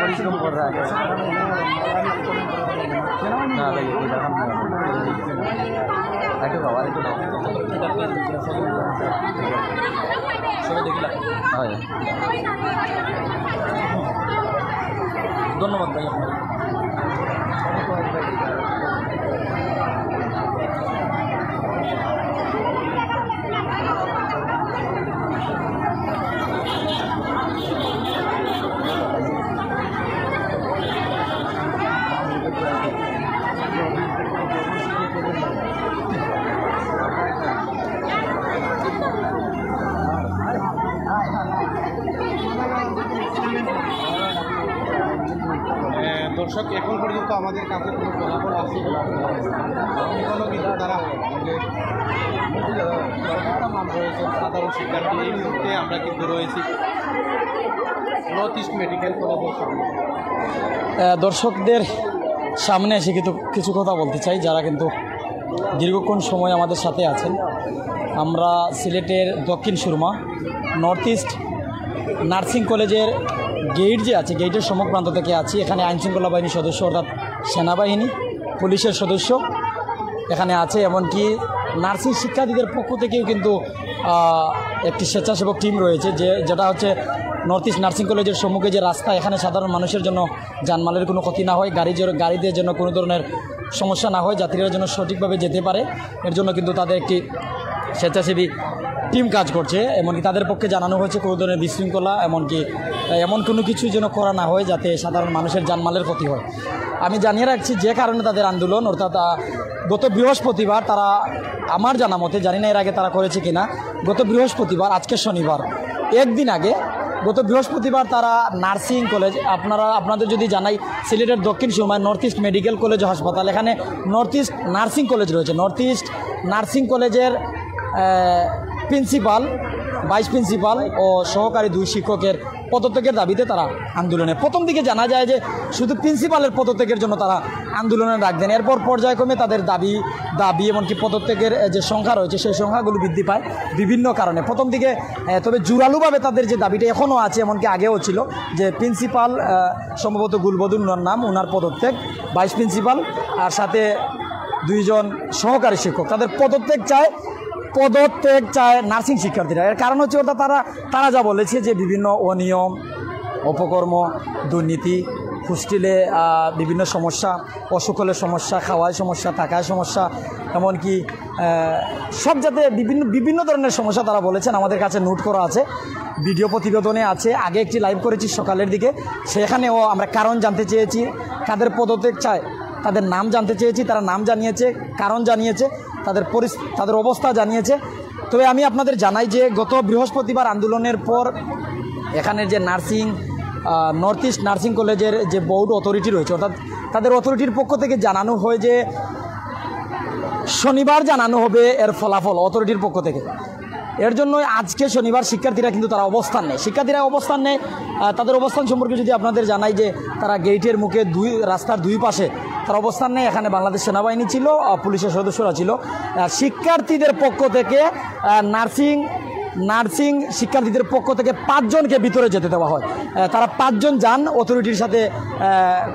পরিশ্রম কর রা না ভাই একটু বাবা একটু সবাই দেখলা হয়। ধন্যবাদ ভাই আপনার। দর্শক, এখন পর্যন্ত আমাদের কাছে কোনো ফলাফল আসছে কোনো কিছু দ্বারা মান রয়েছে সাধারণ শিক্ষার্থী। এই মুহূর্তে আমরা কিন্তু রয়েছি নর্থ ইস্ট মেডিকেল কলেজের সামনে। দর্শকদের সামনে এসে কিন্তু কিছু কথা বলতে চাই, যারা কিন্তু দীর্ঘক্ষণ সময় আমাদের সাথে আছেন। আমরা সিলেটের Dakshin Surma north east nursing কলেজের গেট যে আছে, গেটের সম্মুখ প্রান্ত থেকে আছি। এখানে আইনশৃঙ্খলা বাহিনীর সদস্য অর্থাৎ সেনাবাহিনী, পুলিশের সদস্য এখানে আছে, এমনকি নার্সিং শিক্ষার্থীদের পক্ষ থেকেও কিন্তু একটি স্বেচ্ছাসেবক টিম রয়েছে, যেটা হচ্ছে নর্থ ইস্ট নার্সিং কলেজের সম্মুখে যে রাস্তা, এখানে সাধারণ মানুষের জন্য যানমালের কোনো ক্ষতি না হয়, গাড়িদের জন্য কোনো ধরনের সমস্যা না হয়, যাত্রীরা যেন সঠিকভাবে যেতে পারে, এর জন্য কিন্তু তাদের একটি স্বেচ্ছাসেবী টিম কাজ করছে। এমনকি তাদের পক্ষে জানানো হয়েছে কোনো ধরনের বিশৃঙ্খলা এমনকি এমন কোনো কিছু যেন করা না হয় যাতে সাধারণ মানুষের জানমালের ক্ষতি হয়। আমি জানিয়ে রাখছি যে কারণে তাদের আন্দোলন, অর্থাৎ গত বৃহস্পতিবার তারা, আমার জানা মতে, জানি না এর আগে তারা করেছে কিনা, গত বৃহস্পতিবার, আজকে শনিবার, একদিন আগে গত বৃহস্পতিবার তারা নার্সিং কলেজ, আপনাদের যদি জানাই, সিলেটের দক্ষিণ সুরমায় নর্থ ইস্ট মেডিকেল কলেজ ও হাসপাতাল, এখানে নর্থ ইস্ট নার্সিং কলেজ রয়েছে। নর্থ ইস্ট নার্সিং কলেজের প্রিন্সিপাল, ভাইস প্রিন্সিপাল ও সহকারী 2 শিক্ষকের পদত্যাগের দাবিতে তারা আন্দোলনে প্রথম দিকে জানা যায় যে শুধু প্রিন্সিপালের পদত্যাগের জন্য তারা আন্দোলনে ডাক দেন। এরপর পর্যায়ক্রমে তাদের দাবি এমনকি পদত্যাগের যে সংখ্যা রয়েছে সেই সংখ্যাগুলো বৃদ্ধি পায় বিভিন্ন কারণে। প্রথম দিকে তবে জোরালোভাবে তাদের যে দাবিটা এখনও আছে, এমনকি আগেও ছিল, যে প্রিন্সিপাল সম্ভবত গুলবদুল নাম, ওনার পদত্যাগ, ভাইস প্রিন্সিপাল আর সাথে 2 জন সহকারী শিক্ষক, তাদের পদত্যাগ চায় নার্সিং শিক্ষার্থীরা। এর কারণ হচ্ছে ওটা তারা যা বলেছে যে বিভিন্ন অনিয়ম, অপকর্ম, দুর্নীতি, হোস্টেলে বিভিন্ন সমস্যা, অসুখ হলে সমস্যা, খাওয়ায় সমস্যা, থাকায় সমস্যা, এমনকি সব যাতে বিভিন্ন ধরনের সমস্যা তারা বলেছেন। আমাদের কাছে নোট করা আছে, ভিডিও প্রতিবেদনে আছে। আগে একটি লাইভ করেছি সকালের দিকে, সেখানেও আমরা কারণ জানতে চেয়েছি, কাদের পদত্যাগ চায় তাদের নাম জানতে চেয়েছি, তারা নাম জানিয়েছে, কারণ জানিয়েছে, তাদের অবস্থা জানিয়েছে। তবে আমি আপনাদের জানাই যে গত বৃহস্পতিবার আন্দোলনের পর এখানের যে নর্থ ইস্ট নার্সিং কলেজের যে বোর্ড অথরিটি রয়েছে, অর্থাৎ তাদের অথরিটির পক্ষ থেকে জানানো হয় যে শনিবার জানানো হবে এর ফলাফল অথরিটির পক্ষ থেকে। এর জন্য আজকে শনিবার শিক্ষার্থীরা কিন্তু তারা অবস্থান নেয়, তাদের অবস্থান সম্পর্কে যদি আপনাদের জানাই যে তারা গেটের মুখে রাস্তার 2 পাশে তারা অবস্থান নেয়। এখানে বাংলাদেশ সেনাবাহিনী ছিল, পুলিশের সদস্যরা ছিল। শিক্ষার্থীদের পক্ষ থেকে নার্সিং শিক্ষার্থীদের পক্ষ থেকে 5 জনকে ভিতরে যেতে দেওয়া হয়। তারা 5 জন যান, অথরিটির সাথে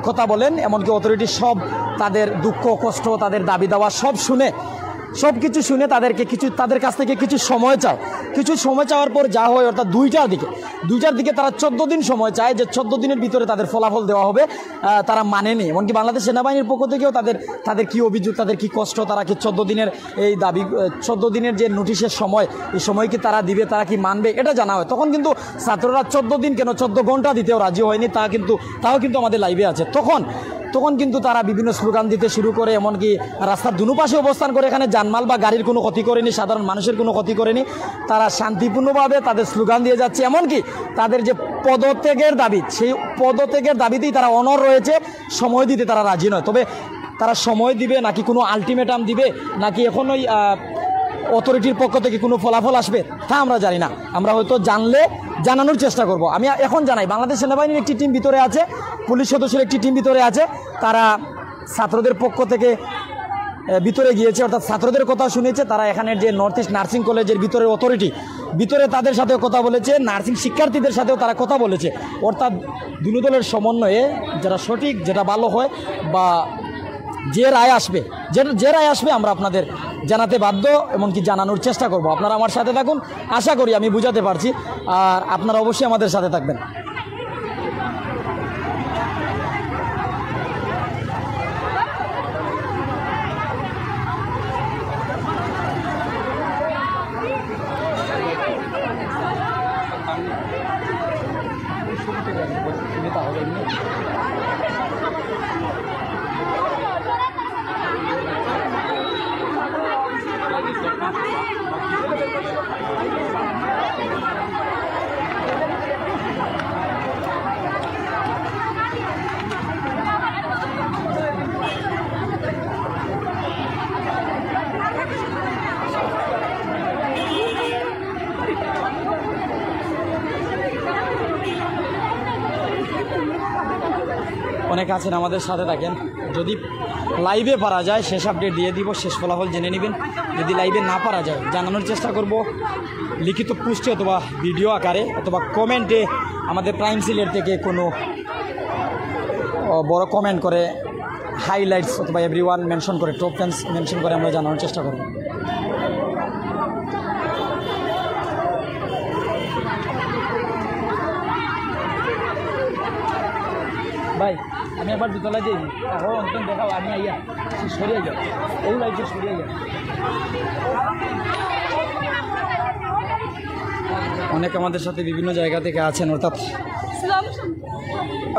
কথা বলেন, এমনকি অথরিটি সব তাদের দুঃখ কষ্ট, তাদের দাবি দাওয়া সব কিছু শুনে তাদের কাছ থেকে কিছু সময় চাওয়ার পর যা হয়, অর্থাৎ 2টার দিকে তারা 14 দিন সময় চায়, যে 14 দিনের ভিতরে তাদের ফলাফল দেওয়া হবে। তারা মানেনি, এমনকি বাংলাদেশ সেনাবাহিনীর পক্ষ থেকেও তাদের কি অভিযোগ, তাদের কি কষ্ট, তারা কি 14 দিনের এই দাবি, 14 দিনের যে নোটিশের সময়, এই সময় কি তারা দিবে, তারা কি মানবে, এটা জানা হয়। তখন কিন্তু ছাত্ররা 14 দিন কেন 14 ঘন্টা দিতেও রাজি হয়নি, তাও কিন্তু আমাদের লাইভে আছে। তখন কিন্তু তারা বিভিন্ন স্লোগান দিতে শুরু করে, এমনকি রাস্তার দুপাশে অবস্থান করে এখানে জানমাল বা গাড়ির কোনো ক্ষতি করেনি, সাধারণ মানুষের কোনো ক্ষতি করেনি। তারা শান্তিপূর্ণভাবে তাদের স্লোগান দিয়ে যাচ্ছে, এমনকি তাদের যে পদত্যাগের দাবি, সেই পদত্যাগের দাবিতেই তারা অনড় রয়েছে, সময় দিতে তারা রাজি নয়। তবে তারা সময় দিবে নাকি কোনো আলটিমেটাম দিবে, নাকি এখনই অথরিটির পক্ষ থেকে কোনো ফলাফল আসবে, তা আমরা জানি না। আমরা হয়তো জানানোর চেষ্টা করব। আমি এখন জানাই, বাংলাদেশ সেনাবাহিনীর একটি টিম ভিতরে আছে, পুলিশ সদস্যের একটি টিম ভিতরে আছে। তারা ছাত্রদের পক্ষ থেকে ভিতরে গিয়েছে, অর্থাৎ ছাত্রদের কথা শুনেছে। তারা এখানের যে নর্থ ইস্ট নার্সিং কলেজের ভিতরের অথরিটি, ভিতরে তাদের সাথেও কথা বলেছে, নার্সিং শিক্ষার্থীদের সাথেও তারা কথা বলেছে। অর্থাৎ 2 দলের সমন্বয়ে যেটা সঠিক, যেটা ভালো হয়, বা যে রায় আসবে আমরা আপনাদের জানাতে বাধ্য, এমনকি জানানোর চেষ্টা করব। আপনারা আমার সাথে থাকুন, আশা করি আমি বুঝাতে পারছি, আর আপনারা অবশ্যই আমাদের সাথে থাকবেন। অনেকে আছেন আমাদের সাথে থাকেন। যদি লাইভে পারা যায় শেষ আপডেট দিয়ে দিব, শেষ ফলাফল জেনে নেবেন। যদি লাইভে না পারা যায় জানানোর চেষ্টা করব, লিখিত পোস্টে অথবা ভিডিও আকারে অথবা কমেন্টে আমাদের প্রাইম সিলের থেকে কোনো বড় কমেন্ট করে, হাইলাইটস অথবা এভরিওয়ান মেনশন করে, টপ 10 মেনশন করে আমরা জানানোর চেষ্টা করব। ভাই আমি একবার দুতলা যাই, এখন অন্তন দেখাও, আমি আইয়া সরিয়ে যাও, ও লাইটে সরিয়ে যাও। অনেক আমাদের সাথে বিভিন্ন জায়গা থেকে আছেন, অর্থাৎ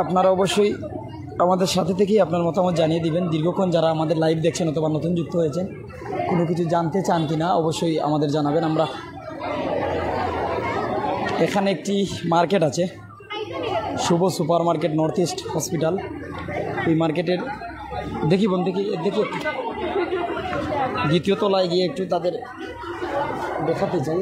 আপনারা অবশ্যই আমাদের সাথে থেকেই আপনার মতামত জানিয়ে দিবেন। দীর্ঘক্ষণ যারা আমাদের লাইভ দেখছেন অথবা নতুন যুক্ত হয়েছেন, কোনো কিছু জানতে চান কি না অবশ্যই আমাদের জানাবেন। আমরা এখানে একটি মার্কেট আছে, Shubho super market, north east hospital. এই মার্কেটের দেখি দ্বিতীয় তলায় গিয়ে একটু তাদের দেখাতে চাই।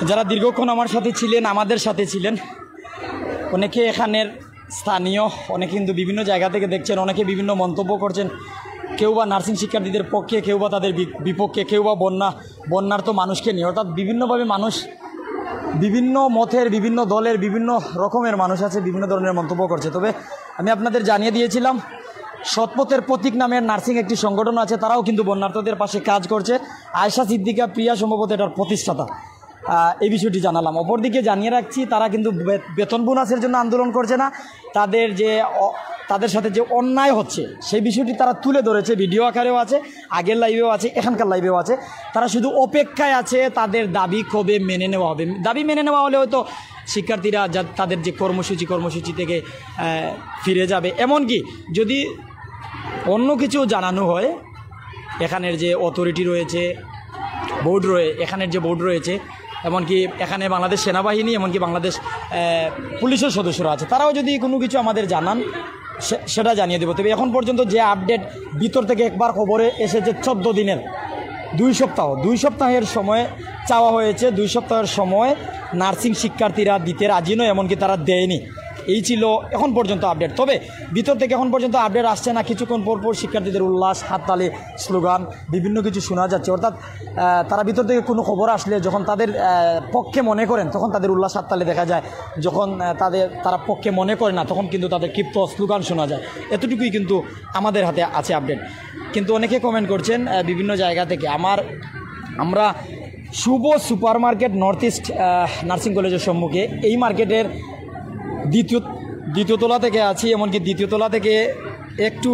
যারা দীর্ঘক্ষণ আমার সাথে ছিলেন, আমাদের সাথে ছিলেন, অনেকে এখানের স্থানীয়, অনেকে কিন্তু বিভিন্ন জায়গা থেকে দেখছেন, অনেকে বিভিন্ন মন্তব্য করছেন, কেউ বা নার্সিং শিক্ষার্থীদের পক্ষে, কেউ বা তাদের বিপক্ষে, কেউ বা বন্যার তো মানুষকে নিয়ে, অর্থাৎ বিভিন্নভাবে মানুষ, বিভিন্ন মতের, বিভিন্ন দলের, বিভিন্ন রকমের মানুষ আছে, বিভিন্ন ধরনের মন্তব্য করছে। তবে আমি আপনাদের জানিয়ে দিয়েছিলাম সৎপথের প্রতীক নামের নার্সিং একটি সংগঠন আছে, তারাও কিন্তু বন্যার্থদের পাশে কাজ করছে। আয়েশা সিদ্দিকা প্রিয়া সম্ভবত এটার প্রতিষ্ঠাতা, এই বিষয়টি জানালাম। অপরদিকে জানিয়ে রাখছি, তারা কিন্তু বেতন বোনাসের জন্য আন্দোলন করছে না, তাদের সাথে যে অন্যায় হচ্ছে সেই বিষয়টি তারা তুলে ধরেছে, ভিডিও আকারেও আছে, আগের লাইভেও আছে, এখানকার লাইভেও আছে। তারা শুধু অপেক্ষায় আছে তাদের দাবি কবে মেনে নেওয়া হবে। দাবি মেনে নেওয়া হলে হয়তো শিক্ষার্থীরা তাদের যে কর্মসূচি থেকে ফিরে যাবে। এমনকি যদি অন্য কিছু জানানো হয়, এখানের যে অথরিটি রয়েছে, এখানের যে বোর্ড রয়েছে, এমনকি এখানে বাংলাদেশ সেনাবাহিনী, এমনকি বাংলাদেশ পুলিশের সদস্যরা আছে, তারাও যদি কোনো কিছু আমাদের জানান সেটা জানিয়ে দেবো। তবে এখন পর্যন্ত যে আপডেট ভিতর থেকে একবার খবরে এসেছে 14 দিনের, 2 সপ্তাহের সময় চাওয়া হয়েছে। 2 সপ্তাহের সময় নার্সিং শিক্ষার্থীরা দিতে রাজি নয়, এমনকি তারা দেয়নি। এই ছিল এখন পর্যন্ত আপডেট। তবে ভিতর থেকে এখন পর্যন্ত আপডেট আসছে না। কিছুক্ষণ পরপর শিক্ষার্থীদের উল্লাস, হাততালি, স্লোগান, বিভিন্ন কিছু শোনা যাচ্ছে। অর্থাৎ তারা ভিতর থেকে কোনো খবর আসলে যখন তাদের পক্ষে মনে করেন তখন তাদের উল্লাস, হাততালি দেখা যায়, যখন তারা পক্ষে মনে করে না তখন কিন্তু তাদের ক্ষিপ্ত স্লোগান শোনা যায়। এতটুকুই কিন্তু আমাদের হাতে আছে আপডেট। কিন্তু অনেকে কমেন্ট করছেন বিভিন্ন জায়গা থেকে। আমরা Shubho super market north east nursing কলেজের সম্মুখে, এই মার্কেটের দ্বিতীয় তলা থেকে আছি। এমনকি দ্বিতীয় তলা থেকে একটু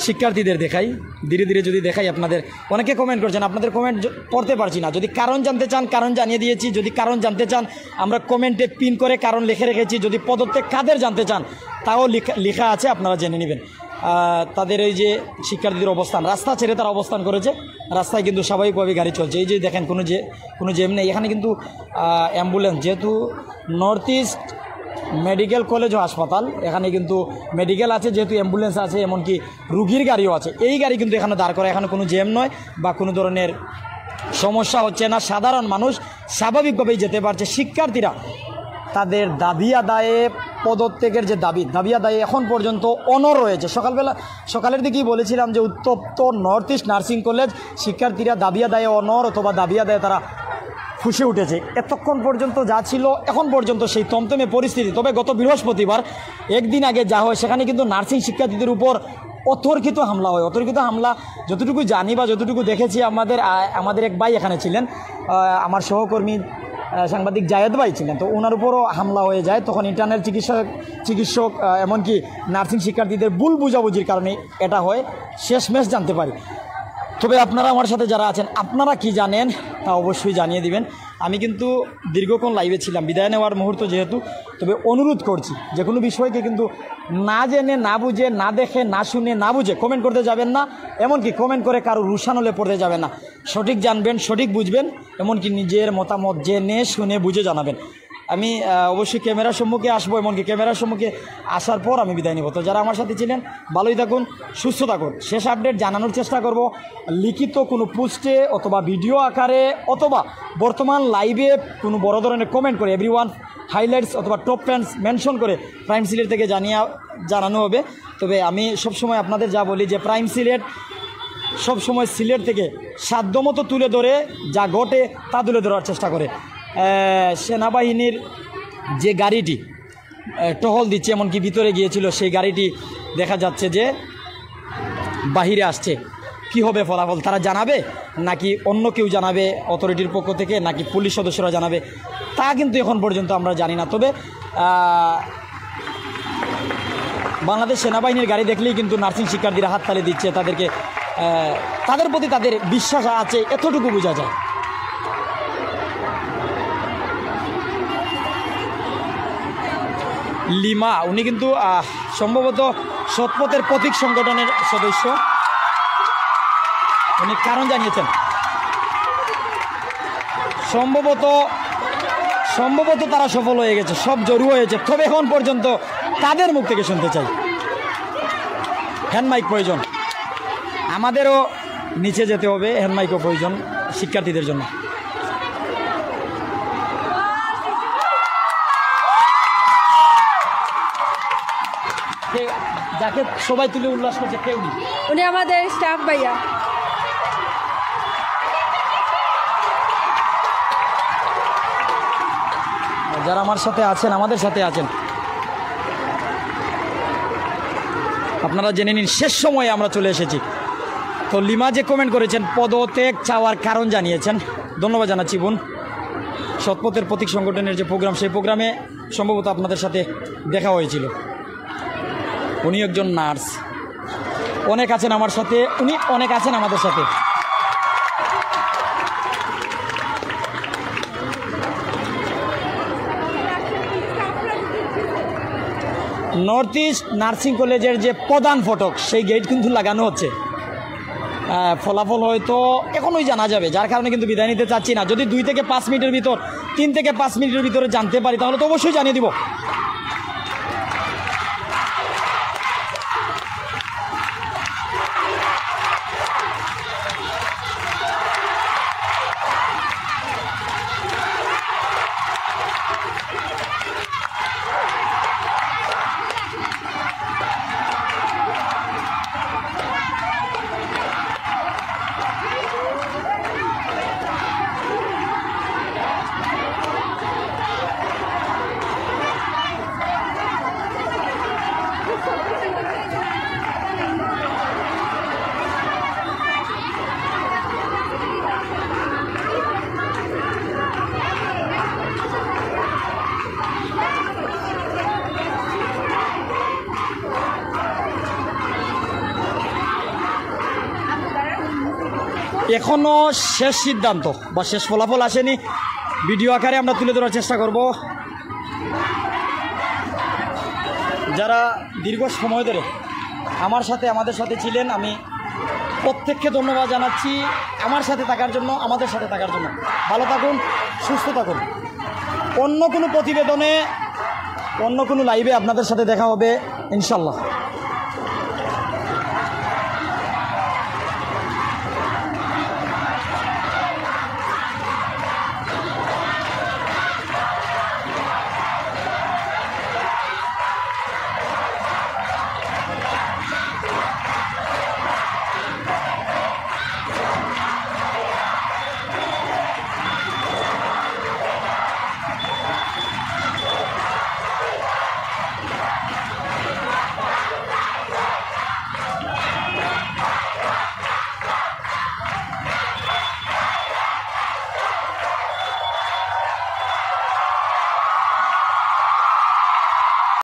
শিক্ষার্থীদের দেখাই, ধীরে ধীরে যদি দেখাই আপনাদের। অনেকে কমেন্ট করছেন, আপনাদের কমেন্ট পড়তে পারছি না। যদি কারণ জানতে চান, কারণ জানিয়ে দিয়েছি। যদি কারণ জানতে চান, আমরা কমেন্টে পিন করে কারণ লিখে রেখেছি। যদি পদত্যাগ কাদের জানতে চান, তাও লেখা আছে, আপনারা জেনে নেবেন। তাদের এই যে শিক্ষার্থীদের অবস্থান, রাস্তা ছেড়ে তারা অবস্থান করেছে, রাস্তায় কিন্তু স্বাভাবিকভাবে গাড়ি চলছে। এই যে দেখেন, কোনো জ্যাম নেই। এখানে কিন্তু অ্যাম্বুলেন্স, যেহেতু নর্থ ইস্ট মেডিকেল কলেজ ও হাসপাতাল, এখানে কিন্তু মেডিকেল আছে, যেহেতু অ্যাম্বুলেন্স আছে, এমনকি রুগীর গাড়িও আছে। এই গাড়ি কিন্তু এখানে দাঁড় করা, এখানে কোনো জ্যাম নয় বা কোনো ধরনের সমস্যা হচ্ছে না। সাধারণ মানুষ স্বাভাবিকভাবেই যেতে পারছে। শিক্ষার্থীরা তাদের দাবি আদায়ে, পদত্যাগের যে দাবি আদায়ে এখন পর্যন্ত অনড় রয়েছে। সকালের দিকেই বলেছিলাম যে উত্তপ্ত নর্থ ইস্ট নার্সিং কলেজ, শিক্ষার্থীরা দাবি আদায়ে অনড়, অথবা দাবি আদায়ে তারা ফুসে উঠেছে। এতক্ষণ পর্যন্ত যা ছিল, এখন পর্যন্ত সেই তমতমে পরিস্থিতি। তবে গত বৃহস্পতিবার, একদিন আগে যা হয়, সেখানে কিন্তু নার্সিং শিক্ষার্থীদের উপর অতর্কিত হামলা হয়। অতর্কিত হামলা যতটুকু জানি বা যতটুকু দেখেছি, আমাদের এক ভাই এখানে ছিলেন, আমার সহকর্মী সাংবাদিক জায়েদ ভাই ছিলেন, তো ওনার উপরও হামলা হয়ে যায়। তখন ইন্টারনাল চিকিৎসক এমনকি নার্সিং শিক্ষার্থীদের ভুল বুঝাবুঝির কারণে এটা হয়, শেষমেশ জানতে পারি। তবে আপনারা আমার সাথে যারা আছেন, আপনারা কি জানেন তা অবশ্যই জানিয়ে দিবেন। আমি কিন্তু দীর্ঘক্ষণ লাইভে ছিলাম, বিদায় নেওয়ার মুহূর্ত যেহেতু। তবে অনুরোধ করছি, যে কোনো বিষয়কে কিন্তু না জেনে, না বুঝে, না দেখে, না শুনে, না বুঝে কমেন্ট করতে যাবেন না। এমনকি কমেন্ট করে কারো রুশানলে পড়তে যাবেন না। সঠিক জানবেন, সঠিক বুঝবেন, এমনকি নিজের মতামত জেনে শুনে বুঝে জানাবেন। আমি অবশ্যই ক্যামেরার সম্মুখে আসবো, এমনকি ক্যামেরার সম্মুখে আসার পর আমি বিদায় নেব। তো যারা আমার সাথে ছিলেন, ভালোই থাকুন, সুস্থ থাকুন। শেষ আপডেট জানানোর চেষ্টা করব লিখিত কোনো পোস্টে, অথবা ভিডিও আকারে, অথবা বর্তমান লাইভে কোনো বড় ধরনের কমেন্ট করে এভরিওয়ান হাইলাইটস অথবা টপ ফ্যান্স মেনশন করে প্রাইম সিলেট থেকে জানানো হবে। তবে আমি সবসময় আপনাদের যা বলি, যে প্রাইম সিলেট সবসময় সিলেট থেকে সাধ্যমতো তুলে ধরে, যা ঘটে তা তুলে ধরার চেষ্টা করে। সেনাবাহিনীর যে গাড়িটি টহল দিচ্ছে, এমনকি ভিতরে গিয়েছিল, সেই গাড়িটি দেখা যাচ্ছে যে বাহিরে আসছে। কি হবে ফলাফল তারা জানাবে, নাকি অন্য কেউ জানাবে অথরিটির পক্ষ থেকে, নাকি পুলিশ সদস্যরা জানাবে, তা কিন্তু এখন পর্যন্ত আমরা জানি না। তবে বাংলাদেশ সেনাবাহিনীর গাড়ি দেখলেই কিন্তু নার্সিং শিক্ষার্থীরা হাততালি দিচ্ছে, তাদের প্রতি তাদের বিশ্বাস আছে, এতটুকু বোঝা যায়। লিমা, উনি কিন্তু সম্ভবত সৎপথের প্রতীক সংগঠনের সদস্য, উনি কারণ জানিয়েছেন। সম্ভবত তারা সফল হয়ে গেছে, সব জড়ো হয়েছে। তবে এখন পর্যন্ত তাদের মুখ থেকে শুনতে চাই। হ্যান্ড মাইক প্রয়োজন, আমাদেরও নিচে যেতে হবে, হ্যান্ড মাইকও প্রয়োজন শিক্ষার্থীদের জন্য। যাকে সবাই তুলে উল্লাস করছে কেউ নেই। উনি আমাদের স্টাফ ভাইয়া। যারা আমার সাথে আছেন, আমাদের সাথে আছেন, আপনারা জেনে নিন শেষ সময়ে আমরা চলে এসেছি। তো লিমা যে কমেন্ট করেছেন পদত্যাগ চাওয়ার কারণ জানিয়েছেন, ধন্যবাদ জানাচ্ছি বোন। সৎপথের প্রতীক সংগঠনের যে প্রোগ্রাম, সেই প্রোগ্রামে সম্ভবত আপনাদের সাথে দেখা হয়েছিল। উনি একজন নার্স, অনেক আছেন আমার সাথে, উনি অনেক আছেন আমাদের সাথে। নর্থ ইস্ট নার্সিং কলেজের যে প্রধান ফটক, সেই গেট কিন্তু লাগানো হচ্ছে। ফলাফল হয়তো এখনই জানা যাবে, যার কারণে কিন্তু বিদায় নিতে চাচ্ছি না। যদি 2 থেকে 5 মিনিটের ভিতর, 3 থেকে 5 মিনিটের ভিতরে জানতে পারি তাহলে তো অবশ্যই জানিয়ে দিব। এখনও শেষ সিদ্ধান্ত বা শেষ ফলাফল আসেনি, ভিডিও আকারে আমরা তুলে ধরার চেষ্টা করব। যারা দীর্ঘ সময় ধরে আমার সাথে, আমাদের সাথে ছিলেন, আমি প্রত্যেককে ধন্যবাদ জানাচ্ছি আমার সাথে থাকার জন্য, আমাদের সাথে থাকার জন্য। ভালো থাকুন, সুস্থ থাকুন। অন্য কোনো প্রতিবেদনে, অন্য কোনো লাইভে আপনাদের সাথে দেখা হবে ইনশাল্লাহ।